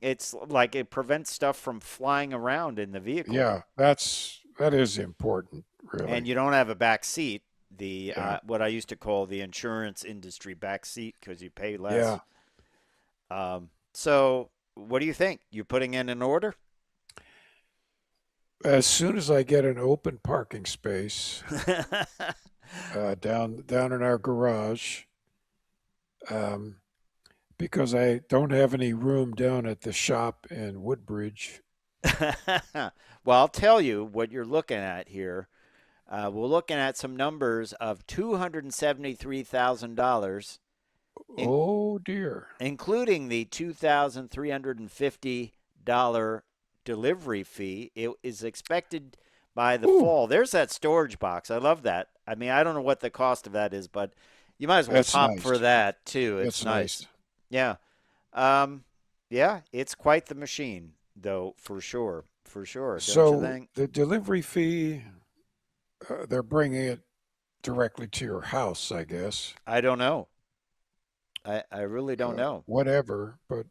It's like it prevents stuff from flying around in the vehicle, yeah, that is important, and really. you don't have a back seat. The Yeah, what I used to call the insurance industry back seat because you pay yeah. less. So, what do you think? You putting in an order? As soon as I get an open parking space down in our garage, um, because I don't have any room down at the shop in Woodbridge. Well, I'll tell you what you're looking at here. We're looking at some numbers of $273,000 in, Oh dear. including the $2,350 delivery fee. It is expected by the Ooh, fall. There's that storage box. I love that. I mean, I don't know what the cost of that is, but you might as well that's pop for nice. that too. It's That's nice. nice. Yeah. Um, yeah, it's quite the machine, though, for sure. For sure. Don't you So think? the delivery fee, they're bringing it directly to your house, I guess. I don't know. I really don't know. Whatever, but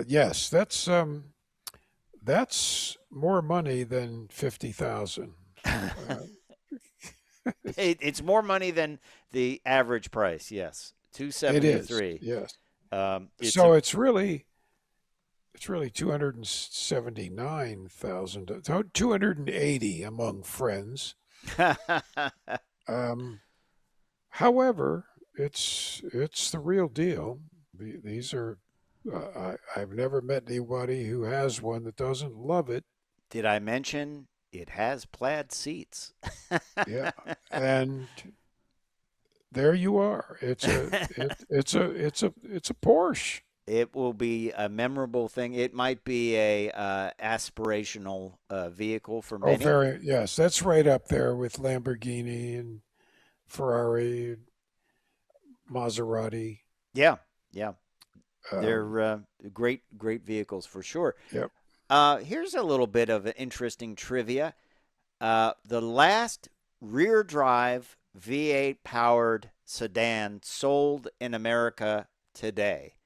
yes, that's more money than 50,000. Uh, It's more money than the average price. Yes, it is, 273. yes. It's So it's really 279,000, 280 among friends. a Um, However, it's the real deal. These are I've never met anybody who has one that doesn't love it. Did I mention it has plaid seats? Yeah, and there you are. It's a Porsche. It will be a memorable thing. It might be a aspirational vehicle for Oh, many. very yes, that's right up there with Lamborghini and Ferrari, Maserati. Yeah, yeah, Um, they're great vehicles for sure. yep. Here's a little bit of interesting trivia. The last rear drive V8 powered sedan sold in America today.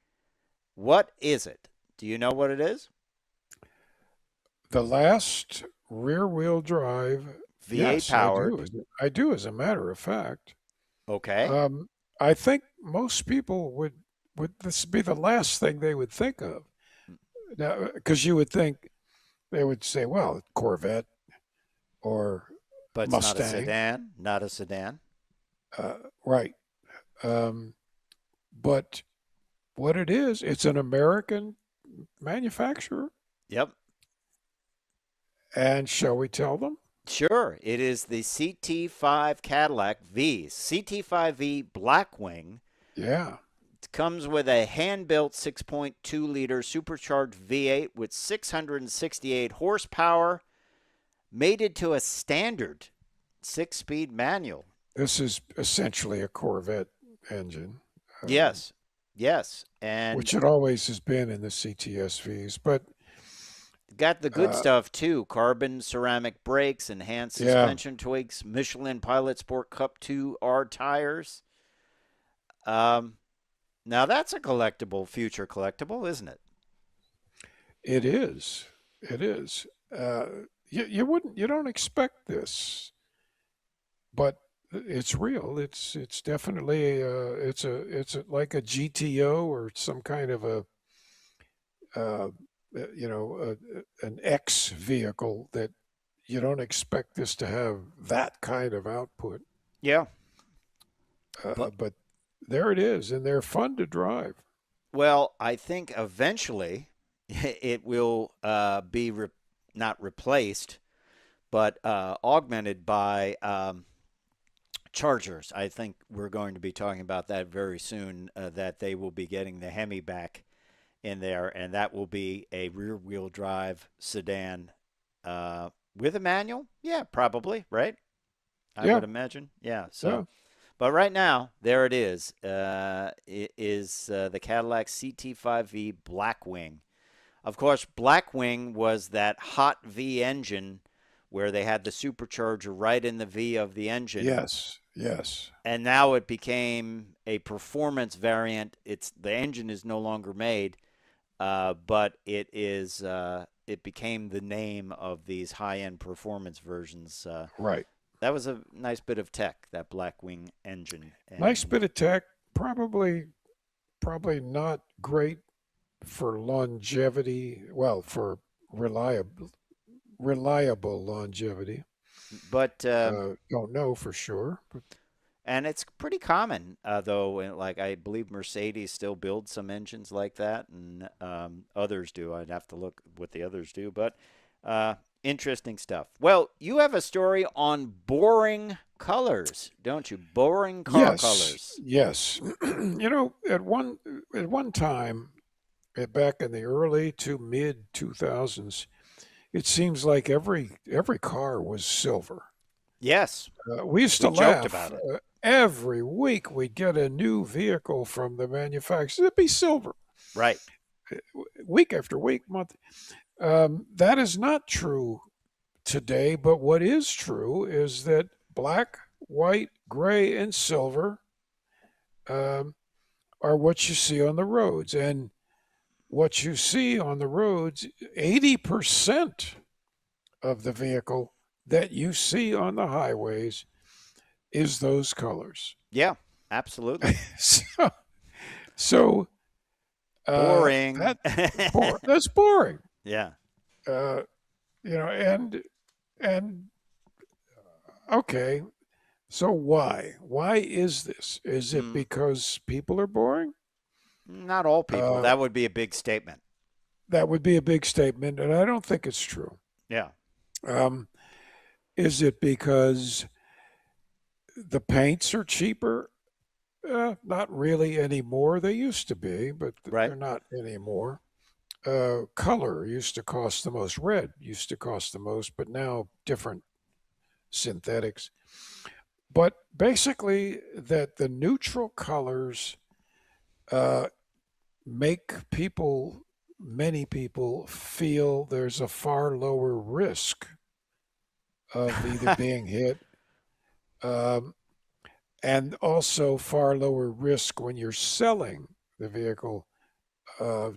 What is it? Do you know what it is? The last rear-wheel drive. V8 Yes, I powered. do. I do, as a matter of fact. Okay. Um, I think most people would this be the last thing they would think of now, because you would think they would say, well, Corvette or But it's not a Mustang, sedan. Not a sedan. uh, right? Um, but what it is, it's an American manufacturer, Yep. and shall we tell them? Sure. It is the CT5 Cadillac V. CT5V Blackwing. Yeah, It comes with a hand-built 6.2-liter supercharged V8 with 668 horsepower, mated to a standard 6-speed manual. this is essentially a Corvette engine, Yes. Yes. And which it always has been in the CTSVs, but got the good uh, stuff too. Carbon ceramic brakes, enhanced yeah. suspension tweaks, Michelin Pilot Sport Cup 2R tires. Um, now that's a collectible, future collectible, isn't it? It is. It is. You don't expect this, but it's real. It's definitely like a GTO or some kind of uh, an X vehicle that you don't expect this to have that kind of output. Yeah. But But there it is, and they're fun to drive. well, I think eventually it will be not replaced, but augmented by chargers. I think we're going to be talking about that very soon. That they will be getting the Hemi back in there, and that will be a rear-wheel drive sedan with a manual. Yeah, probably, right? I Yeah, would imagine. Yeah. So, yeah. but right now, there it is. It is the Cadillac CT5V Blackwing. Of course, Blackwing was that hot V engine where they had the supercharger right in the V of the engine, Yes, yes. and now it became a performance variant. It's the engine is no longer made, but it became the name of these high-end performance versions. Right. That was a nice bit of tech, that Blackwing engine, Nice and bit of tech. Probably not great for longevity. Well, for reliable longevity. but Don't know for sure. But and it's pretty common though. Like I believe Mercedes still builds some engines like that, and others do. I'd have to look what the others do, but Interesting stuff. Well, you have a story on boring colors, don't you? Boring car Yes, colors. yes. At one time, back in the early to mid 2000s, it seems like every car was silver. Yes, We used to we joked laugh. about it. Every week we'd get a new vehicle from the manufacturer. It'd be silver, Right. week after week, month. That is not true today, but what is true is that black, white, gray, and silver um, are what you see on the roads. And what you see on the roads, 80% of the vehicle that you see on the highways is those colors. Yeah, absolutely. so, so Boring. that's boring. Yeah. Uh, and okay, so why? Why is this? Is it Mm, because people are boring? not all people. Uh, That would be a big statement. that would be a big statement, and I don't think it's true. Yeah. Um, is it because the paints are cheaper? Not really anymore. They used to be, but Right. they're not anymore. Color used to cost the most. Red used to cost the most, but now different synthetics. But basically, that the neutral colors uh, make people, many people, feel there's a far lower risk of either being hit um, and also far lower risk when you're selling the vehicle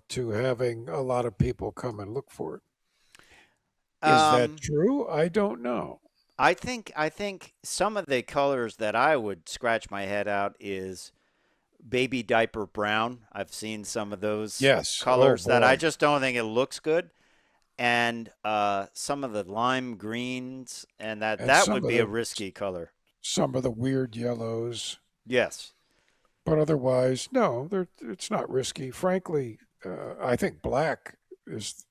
to having a lot of people come and look for it. Is that um, true? I don't know. I think some of the colors that I would scratch my head out is baby diaper brown. I've seen some of those Yes. Oh colors that I boy. just don't think it looks good. And some of the lime greens, and that And that would be a risky color. some of the weird yellows, Yes. but otherwise, no, it's not risky. Frankly, I think black is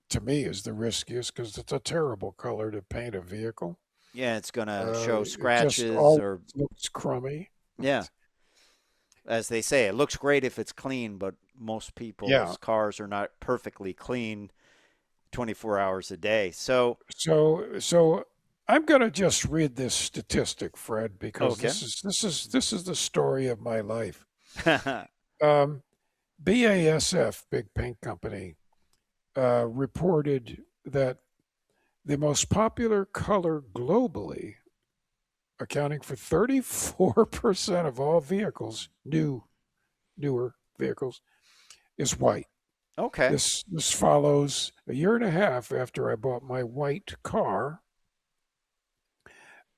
to me is the riskiest because it's a terrible color to paint a vehicle. Yeah, it's gonna show It just scratches all or looks crummy. yeah, as they say, it looks great if it's clean, but most Yeah. people's cars are not perfectly clean 24 hours a day. So, So I'm going to just read this statistic, Fred, because okay. this is the story of my life. Um, BASF, big paint company, reported that the most popular color globally, accounting for 34% of all vehicles, newer vehicles, is white. Okay. This follows a year and a half after I bought my white car.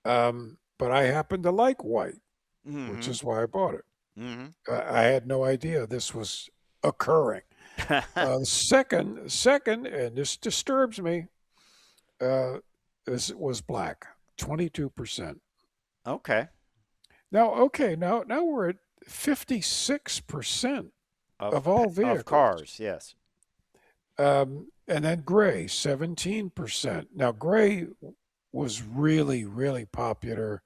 But I happen to like white, which Mm-hmm. is why I bought it. Mm-hmm. I had no idea this was occurring. Second, and this disturbs me, uh, was black, 22%. Okay. Now, okay, now we're at 56% of all Of vehicles. cars, yes. And then gray, 17%. Now, gray was really, really popular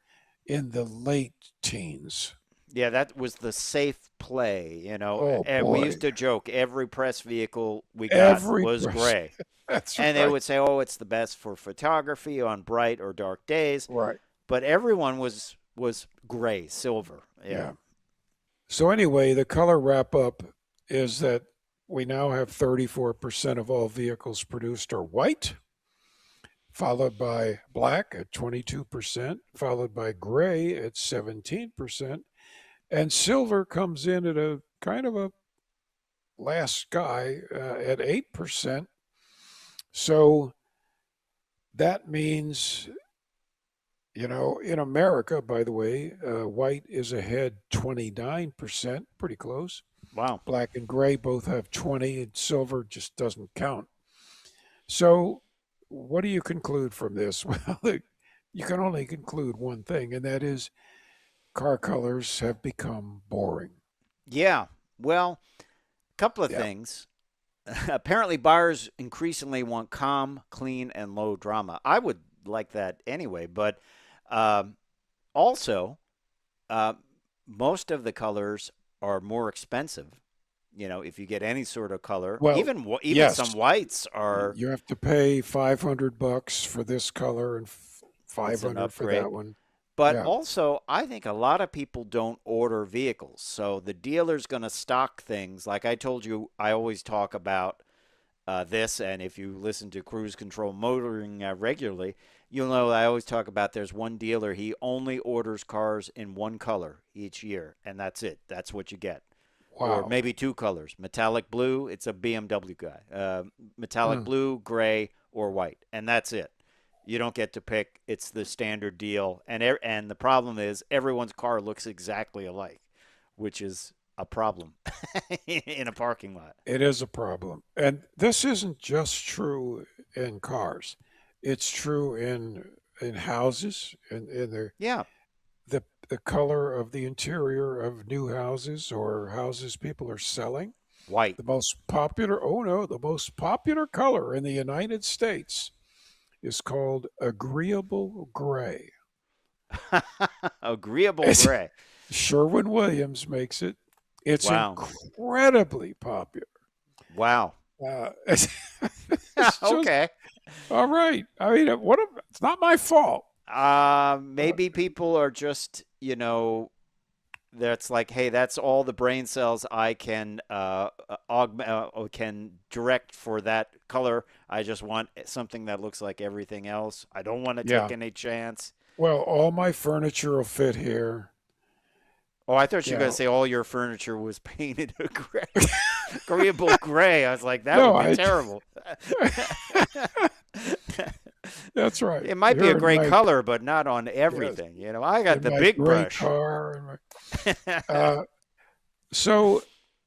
in the late teens. Yeah, that was the safe play, Oh And we boy, used to joke every press vehicle we got every was person. gray. That's And they right. would say, "Oh, it's the best for photography on bright or dark days." Right. But everyone was gray, silver. Yeah. Yeah. So anyway, the color wrap up is that we now have 34% of all vehicles produced are white, followed by black at 22%, followed by gray at 17%, and silver comes in at a kind of a last guy at 8%. So that means, in America, by the way, white is ahead 29%, pretty close. Wow. Black and gray both have 20, and silver just doesn't count. So, what do you conclude from this? Well, you can only conclude one thing, and that is car colors have become boring. Yeah. Well, couple of Yeah. things. apparently buyers increasingly want calm, clean, and low drama. I would like that anyway, but um, also uh, most of the colors are more expensive. If you get any sort of color, Well, even some yes, whites are you have to pay $500 for this color and it's an 500 for upgrade. that one. But Yeah. also, I think a lot of people don't order vehicles. So the dealer's going to stock things. Like I told you, I always talk about this. And if you listen to Cruise Control Motoring regularly, you'll know I always talk about there's one dealer. He only orders cars in one color each year. And that's it. That's what you get. Or Wow. maybe two colors. Metallic blue, it's a BMW guy. Metallic Mm. blue, gray, or white. And that's it. You don't get to pick. It's the standard deal. And the problem is everyone's car looks exactly alike, which is a problem in a parking lot. It is a problem. And this isn't just true in cars. It's true in houses, in Yeah, the color of the interior of new houses or houses people are selling. white. The most popular, oh no, the most popular color in the United States is called agreeable gray. Agreeable gray. Sherwin-Williams makes it. It's Wow. incredibly popular. Wow. It's, it's just Okay. all right. I mean, it's not my fault. Maybe people are just, that's like, hey, that's all the brain cells I can can direct for that color. I just want something that looks like everything else. I don't want to take Yeah. any chance. Well, all my furniture will fit here. Oh, I thought you were going Yeah. to say all your furniture was painted a gray, agreeable gray. I was like, that No, would be terrible. That's right. It might be Here a in great my color, but not on yes, everything. I got in the my big gray brush. car. Uh, so,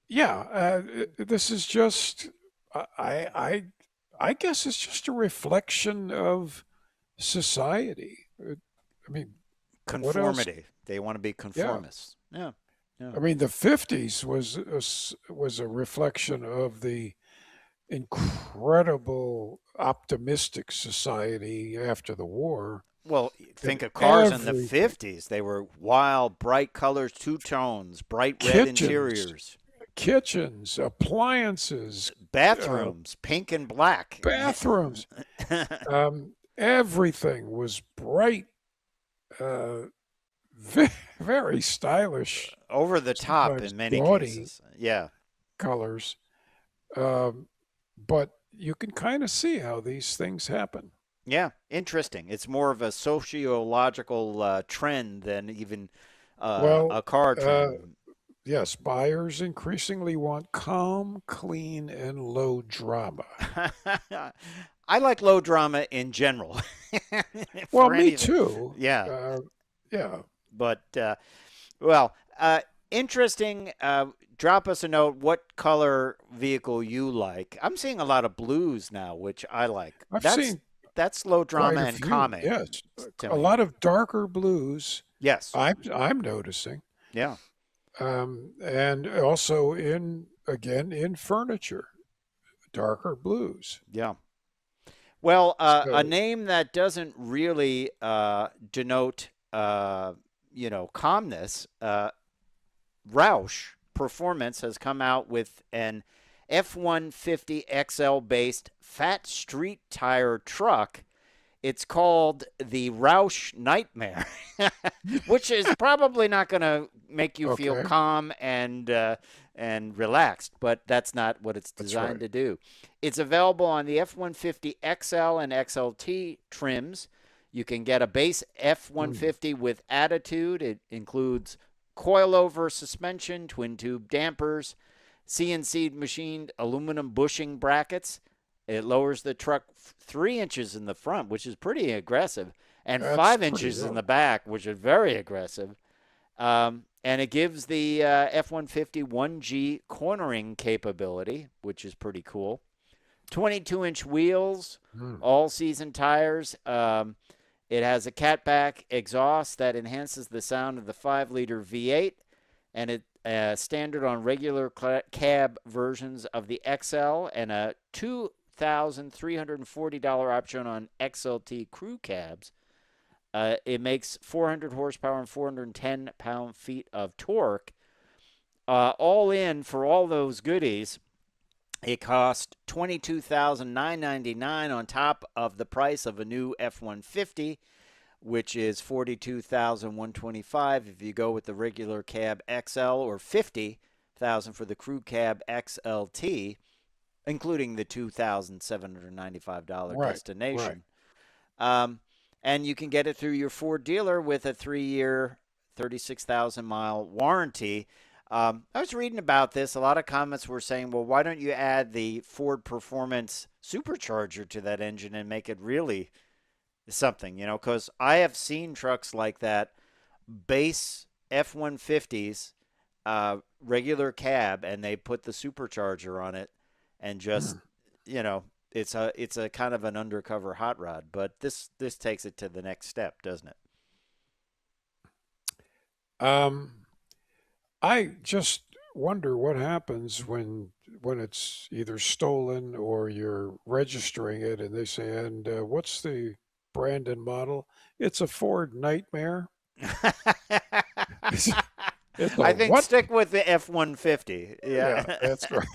yeah, this is just I guess it's just a reflection of society. I mean, what else? Conformity. They want to be Yeah. conformists. Yeah. Yeah. I mean, the 50s was a reflection of the incredible optimistic society after the war. Well, And think of cars in the everything, 50s. They were wild, bright colors, two tones, bright red kitchens, interiors, kitchens, appliances, uh, bathrooms, pink and black. bathrooms, everything was bright, uh, very stylish, Over the top sometimes in many gaudy cases. Yeah. colors. Um, but you can kind of see how these things happen. Yeah. Interesting. It's more of a sociological trend than even Well, a car uh, trend. yes, buyers increasingly want calm, clean, and low drama. I like low drama in general Well, for me anything. too. Yeah. Yeah. But, well, interesting. Drop us a note what color vehicle you like. I'm seeing a lot of blues now, which I like. I've That's seen that's low quite drama a and few. calming Yes, to a me. lot of darker blues. Yes. I'm noticing, Yeah. and also in furniture, darker blues. Yeah. Well, a So name that doesn't really denote, calmness. Roush Performance has come out with an F-150 XL based fat street tire truck. It's called the Roush Nightmare, which is probably not going to make you feel okay, calm and relaxed, but that's not what it's that's designed right. to do. It's available on the F-150 XL and XLT trims. You can get a base Mm. F-150 with Attitude. It includes coilover suspension, twin tube dampers, CNC machined aluminum bushing brackets. It lowers the truck 3 inches in the front, which is pretty aggressive, and That's five pretty inches in good. the back, which is very aggressive. And it gives the F-150 1G cornering capability, which is pretty cool. 22-inch wheels, Mm. all season tires. It has a catback exhaust that enhances the sound of the 5-liter V8, and it standard on regular cab versions of the XL and a $2,340 option on XLT crew cabs. It makes 400 horsepower and 410 pound-feet of torque. All in for all those goodies, it cost $22,999 on top of the price of a new F-150, which is $42,125 if you go with the regular cab XL, or $50,000 for the crew cab XLT, including the $2,795 Right. Right. destination. Um, and you can get it through your Ford dealer with a 3-year, 36,000-mile warranty. I was reading about this. A lot of comments were saying, well, why don't you add the Ford Performance supercharger to that engine and make it really something, because I have seen trucks like that, base F-150s, regular cab, and they put the supercharger on it and just, it's a kind of an undercover hot rod, but this takes it to the next step, doesn't it? Um, I just wonder what happens when it's either stolen or you're registering it, and they say, "And what's the brand and model?" It's a Ford Nightmare. It's, it's a I think what? stick with the F-150. Yeah, Yeah. that's right.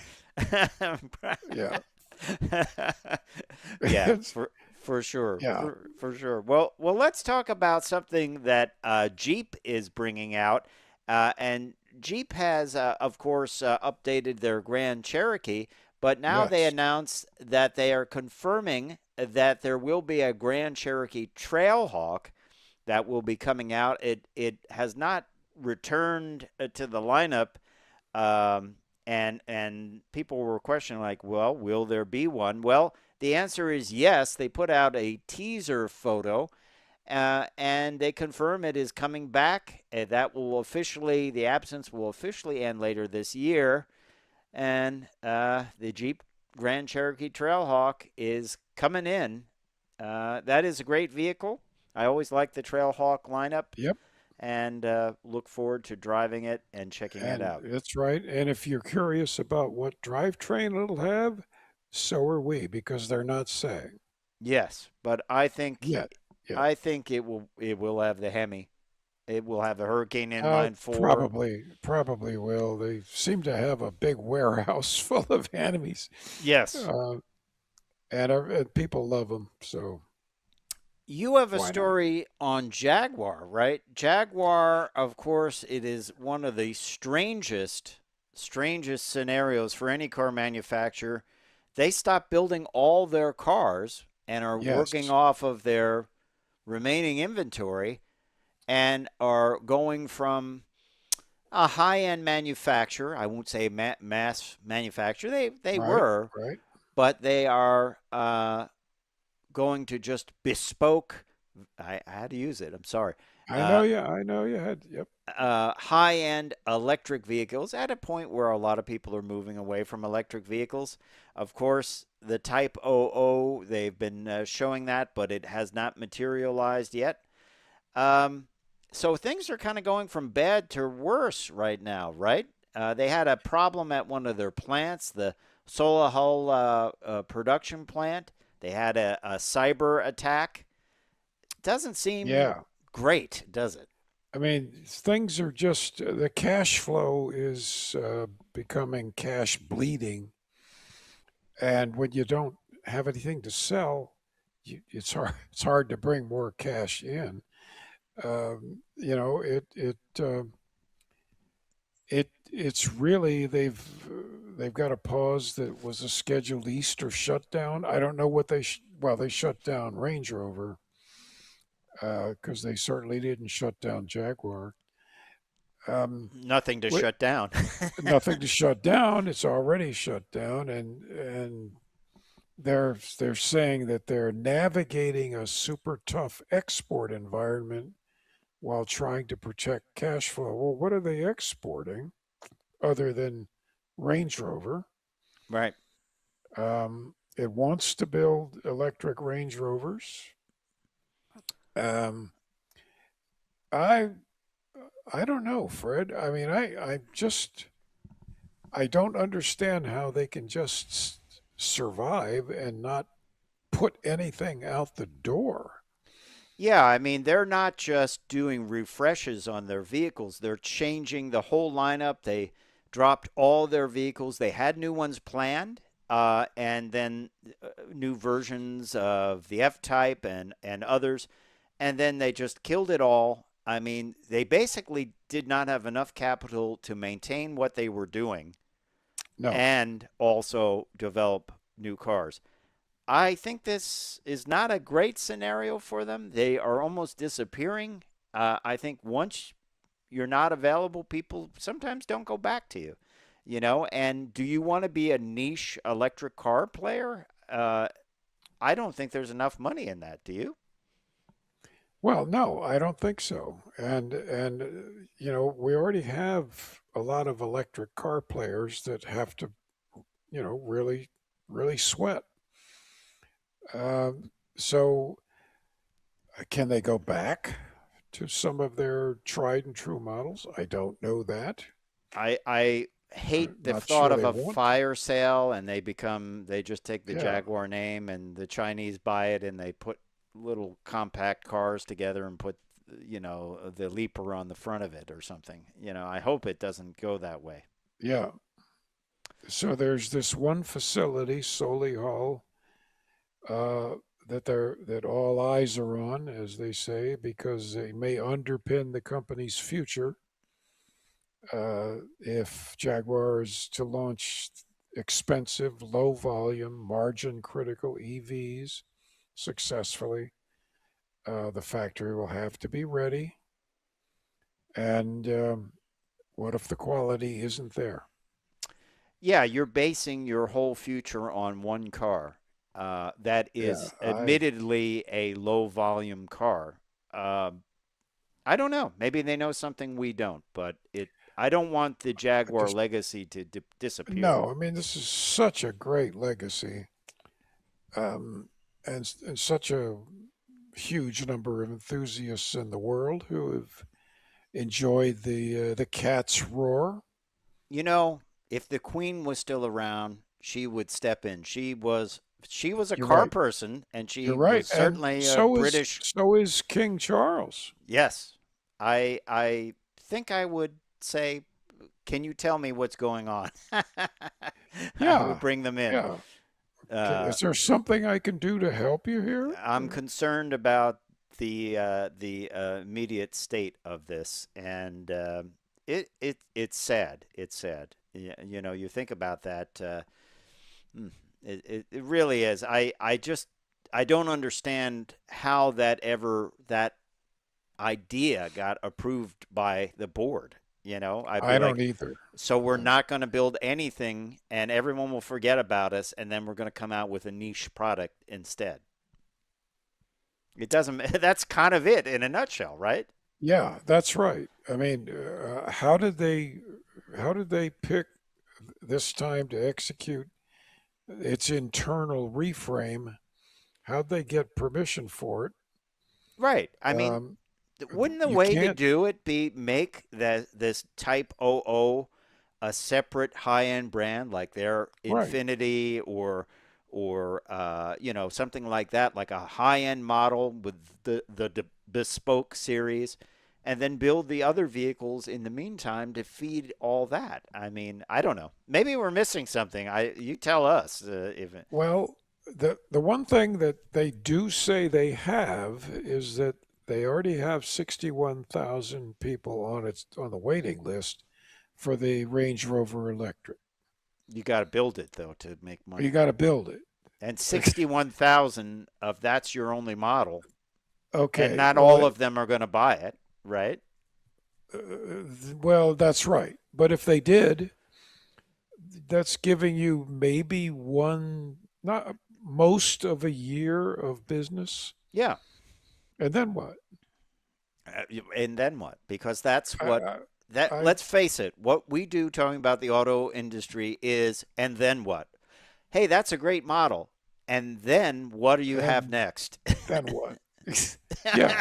Yeah, Yeah, it's for sure, yeah, for sure. Well, let's talk about something that Jeep is bringing out, and Jeep has, of course, updated their Grand Cherokee, but now they yes, announced that they are confirming that there will be a Grand Cherokee Trailhawk that will be coming out. It has not returned to the lineup, um, and people were questioning, like, well, will there be one? Well, the answer is yes. They put out a teaser photo, and they confirm it is coming back. That will officially, the absence will officially end later this year, and the Jeep Grand Cherokee Trailhawk is coming in. That is a great vehicle. I always like the Trailhawk lineup, yep, and look forward to driving it and checking it and out. that's right. And if you're curious about what drivetrain it'll have, so are we, because they're not saying Yes, but I think yet. Yet. I think it will have the Hemi. It will have the Hurricane Inline 4. Probably will. They seem to have a big warehouse full of enemies, Yes. uh, and people love them. So You have a why not? story on Jaguar, right? Jaguar, of course, it is one of the strangest scenarios for any car manufacturer. They stopped building all their cars and are working Yes. off of their remaining inventory and are going from a high-end manufacturer. I won't say mass manufacturer. They Right. were, Right. but they are going to just bespoke. I had to use it. I'm sorry. I know Uh, you. I know you had. Yep. High-end electric vehicles at a point where a lot of people are moving away from electric vehicles. Of course, the Type 00, they've been showing that, but it has not materialized yet. Um, so things are kind of going from bad to worse right now, right? They had a problem at one of their plants, the Solihull production plant. They had a cyber attack. Doesn't seem Yeah. great, does it? I mean, things are just the cash flow is becoming cash bleeding, and when you don't have anything to sell, it's hard. It's hard to bring more cash in. It's really they've got a pause that was a scheduled Easter shutdown. I don't know what well, they shut down Range Rover because they certainly didn't shut down Jaguar. Um, Nothing to wi- shut down. Nothing to shut down. It's already shut down, and they're saying that they're navigating a super tough export environment while trying to protect cash flow. Well, what are they exporting other than Range Rover? Right. It wants to build electric Range Rovers. Um, I I don't know, Fred. I mean, I don't understand how they can just survive and not put anything out the door. Yeah, I mean, they're not just doing refreshes on their vehicles, they're changing the whole lineup. They dropped all their vehicles, they had new ones planned. And then new versions of the F Type and others. And then they just killed it all. I mean, they basically did not have enough capital to maintain what they were doing No. and also develop new cars. I think this is not a great scenario for them. They are almost disappearing. I think once you're not available, people sometimes don't go back to you, you know. And do you want to be a niche electric car player? I don't think there's enough money in that. Do you? Well, no, I don't think so. We already have a lot of electric car players that have to, really sweat. So can they go back to some of their tried and true models? I don't know that. I hate the Not thought sure of they a want to. fire sale and they just take the Yeah, Jaguar name and the Chinese buy it and they put little compact cars together and put the Leaper on the front of it or something. I hope it doesn't go that way. yeah. So there's this one facility, Solely Hall, uh, that all eyes are on, as they say, because they may underpin the company's future. If Jaguar is to launch expensive, low volume, margin critical EVs successfully, the factory will have to be ready. And what if the quality isn't there? Yeah, you're basing your whole future on one car. That Yeah, is admittedly a low volume car. Uh, I don't know. Maybe they know something we don't, but it. I don't want the I Jaguar just legacy to disappear. no. I mean, this is such a great legacy, um, and such a huge number of enthusiasts in the world who have enjoyed the cat's roar. You know, if the Queen was still around, she would step in. She was a You're car right. person, and You're she right, was and certainly a British. so is King Charles. Yes, I think I would say, can you tell me what's going on? I would Yeah, bring them in. yeah. Okay, Uh, is there something I can do to help you here? I'm concerned about the immediate state of this, and it's sad. It's sad. You think about that. Hmm, it really is. I don't understand how that idea got approved by the board. I'd be I don't like, either. so we're Uh, not going to build anything, and everyone will forget about us, and then we're going to come out with a niche product instead. It doesn't. That's kind of it in a nutshell, right? yeah, that's right. I mean, how did they pick this time to execute its internal reframe? How'd they get permission for it? Right. I mean, Um, wouldn't the you way to can't. do it be make this Type 00 a separate high-end brand like their Right. Infinity or something like that, like a high-end model with the bespoke series, and then build the other vehicles in the meantime to feed all that. I mean, I don't know. Maybe we're missing something. You tell us if. Well, the one thing that they do say they have is that they already have 61,000 people on the waiting list for the Range Rover Electric. You got to build it though to make You money. got to build it. And 61,000 of that's your only model, and Okay. not Well, all of them are going to buy it, right? well, that's right. But if they did, that's giving you maybe one, not most of a year of business. Yeah. And then what? And then what? Because that's what I, that I, let's face it, what we do talking about the auto industry is and then what? Hey, that's a great model. And then what do you have and next? then what? Yeah.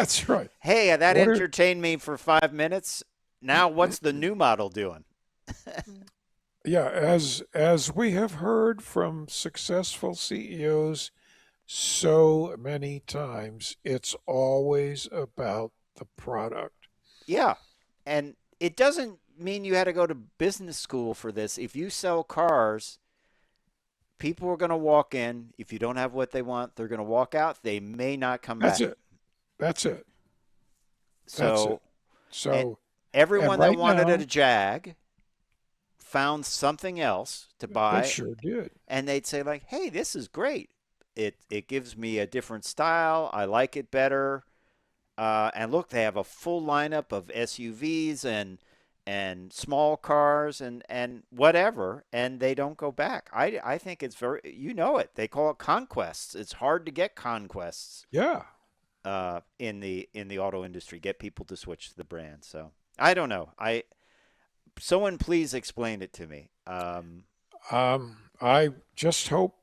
That's right. Hey, that What are entertained me for 5 minutes. Now, what's the new model doing? Yeah, as we have heard from successful CEOs so many times, it's always about the product. Yeah. And it doesn't mean you had to go to business school for this. If you sell cars, people are going to walk in. If you don't have what they want, they're going to walk out. They may not come That's back. it. That's it. That's it. So, and So, and everyone that right wanted a now, Jag found something else to they buy, sure did. and they'd say like, "Hey, this is great. It gives me a different style. I like it better." And look, they have a full lineup of SUVs and small cars and whatever, and they don't go back. I think it's very, it. They call it conquests. It's hard to get conquests Yeah. in the auto industry, get people to switch to the brand. So I don't know. Someone please explain it to me. I just hope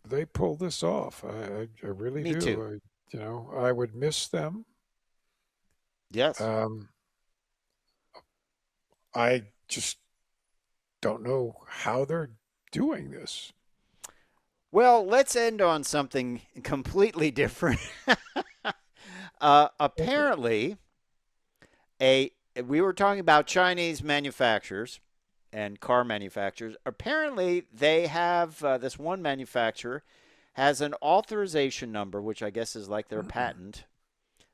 they pull this off. I really Me too. do. I would miss them. Yes. Um, I just don't know how they're doing this. Well, let's end on something completely different. Okay. Apparently, a we were talking about Chinese manufacturers and car manufacturers. Apparently, they have this one manufacturer has an authorization number, which I guess is like their patent,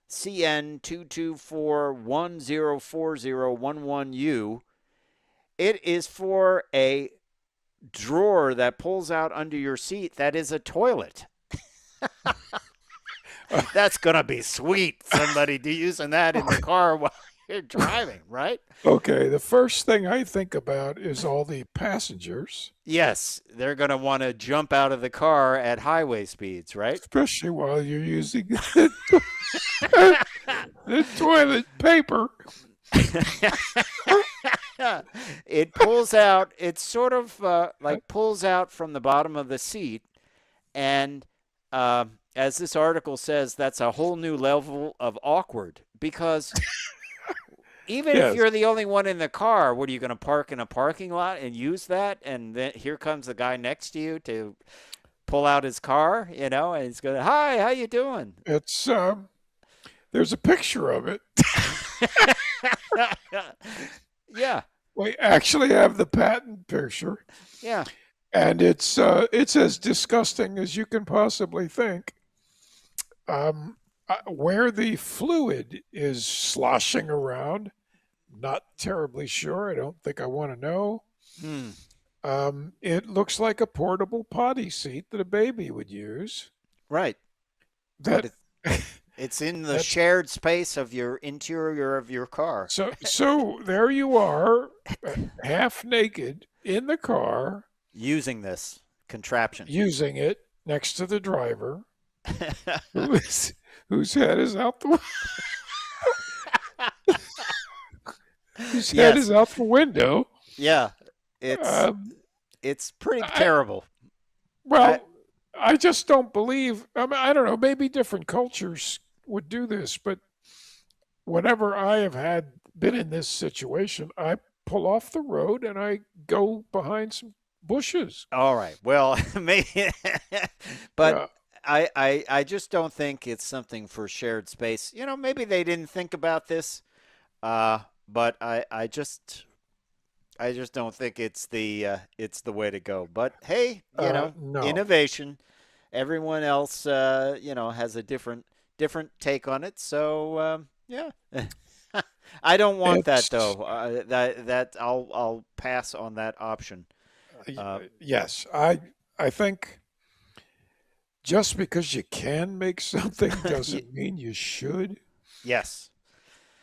CN224104011U. It is for a drawer that pulls out under your seat that is a toilet. That's going to be sweet. Somebody using that in the car while you're driving, right? Okay, the first thing I think about is all the passengers, Yes, they're going to want to jump out of the car at highway speeds, right? especially while you're using the toilet paper. It pulls out, it sort of like pulls out from the bottom of the seat. And as this article says, that's a whole new level of awkward because even if Yes, you're the only one in the car, what are you going to park in a parking lot and use that? And then here comes the guy next to you to pull out his car, and he's going, "Hi, how you doing?" it's there's a picture of it. Yeah, We actually have the patent picture, yeah. and it's as disgusting as you can possibly think. Where the fluid is sloshing around, not terribly sure. I don't think I want to know. Hmm. It looks like a portable potty seat that a baby would use. Right. But That it's in the that's shared space of your interior of your car. so there you are, half naked in the car, Using this contraption. using it next to the driver, whose head is out the whose head Yes. is out the window. Yeah. It's Um, it's pretty I, terrible. I well, I just don't believe. I mean, I don't know. Maybe different cultures would do this, but whenever I have been in this situation, I pull off the road and I go behind some bushes. All right. Well, maybe but Yeah, I just don't think it's something for shared space. Maybe they didn't think about this. But I just don't think it's the way to go. But hey, no, innovation. Everyone else has a different take on it. So yeah. I don't want that it's though. That I'll pass on that option. Uh, yes. I think just because you can make something doesn't mean you should. yes.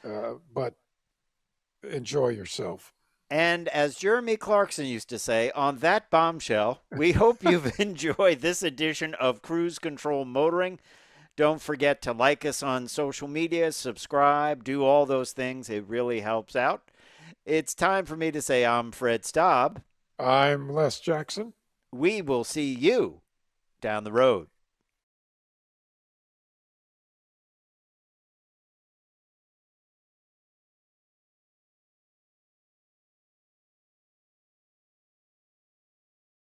But enjoy yourself. And as Jeremy Clarkson used to say, on that bombshell, we hope you've enjoyed this edition of Cruise Control Motoring. Don't forget to like us on social media, subscribe, do all those things. It really helps out. It's time for me to say I'm Fred Staab. I'm Les Jackson. We will see you down the road.